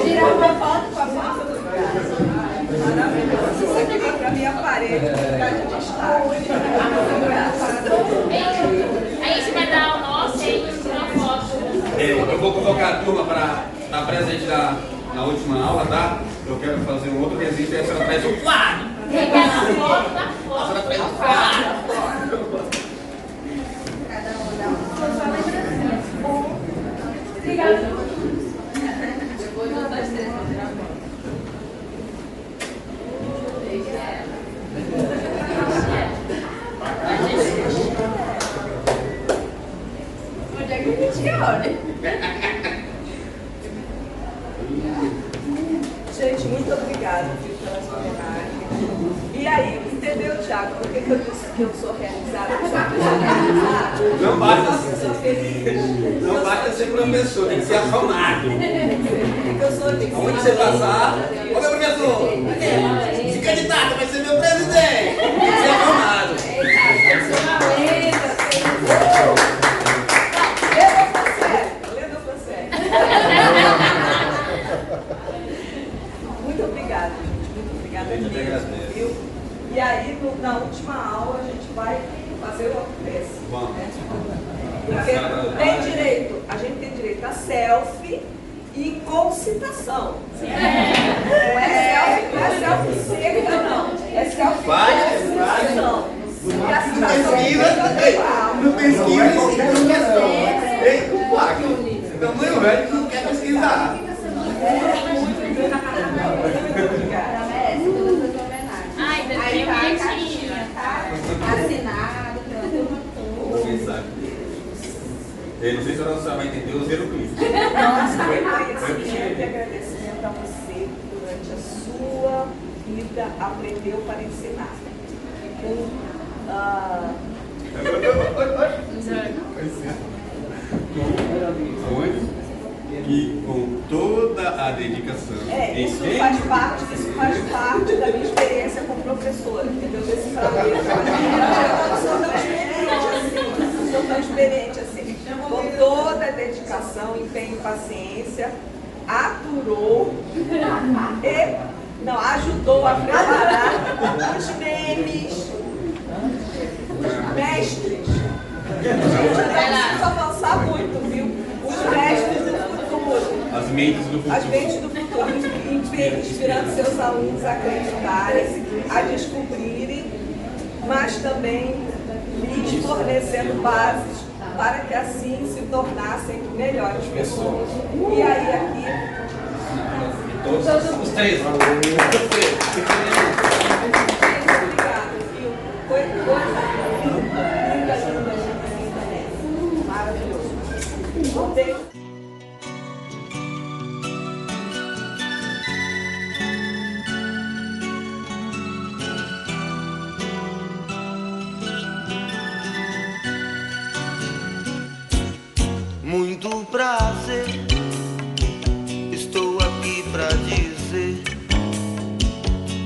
Tirar uma foto com a massa do maravilhoso. Isso aqui vai pra minha parede, ficar de destaque. A gente vai dar o nosso e a gente tira uma foto. Eu vou convocar a turma para estar presente na última aula, tá? Eu quero fazer um outro registro e a senhora traz um quadro. Pegar a foto da A foto. senhora traz um quadro. Cada um dá uma lembrancinha. Obrigada. Depois de outras três, vou tirar a foto. Onde é que a gente olha? Gente, muito obrigada pela sua homenagem. E aí, entendeu, Thiago? Por que eu disse que eu sou realizada? Eu sou uma pessoa realizada. Não basta Eu sou uma pessoa feliz. Não basta ser professor, tem que ser afamado. Porque eu sou de Onde você passar, ô meu professor, se candidata, vai ser meu presidente. Tem que ser afamado. Lendo você. Muito obrigada, gente. Muito obrigada mesmo, viu? E aí, na última aula, a gente vai fazer o acontece. Vamos. Porque a gente tem direito a selfie e com citação. Não é selfie seca, não. É selfie com citação. E a citação Não pesquisa, não quer só. Ei, o placa. Tamanho velho não quer Eu não sei se a senhora vai entender o zero clique. Nosso reconhecimento e agradecimento a você que durante a sua vida aprendeu para ensinar. E com toda a dedicação. Isso faz parte da minha experiência como professora, entendeu? Desse trabalho. Eu sou tão experiente assim. Com toda a dedicação, empenho e paciência, aturou e ajudou a preparar os memes, os mestres. Não precisa avançar muito, viu? Os mestres do futuro. As mentes do futuro. As mentes do futuro, inspirando seus alunos a acreditarem, a descobrirem, mas também lhes fornecendo bases para que assim se tornassem melhores pessoas. E aí aqui... Todos os três. Obrigada, viu? Foi coisa linda, maravilhoso. Voltei. Muito prazer, estou aqui pra dizer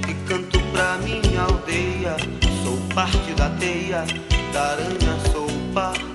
que canto pra minha aldeia, sou parte da teia, da aranha sou parte.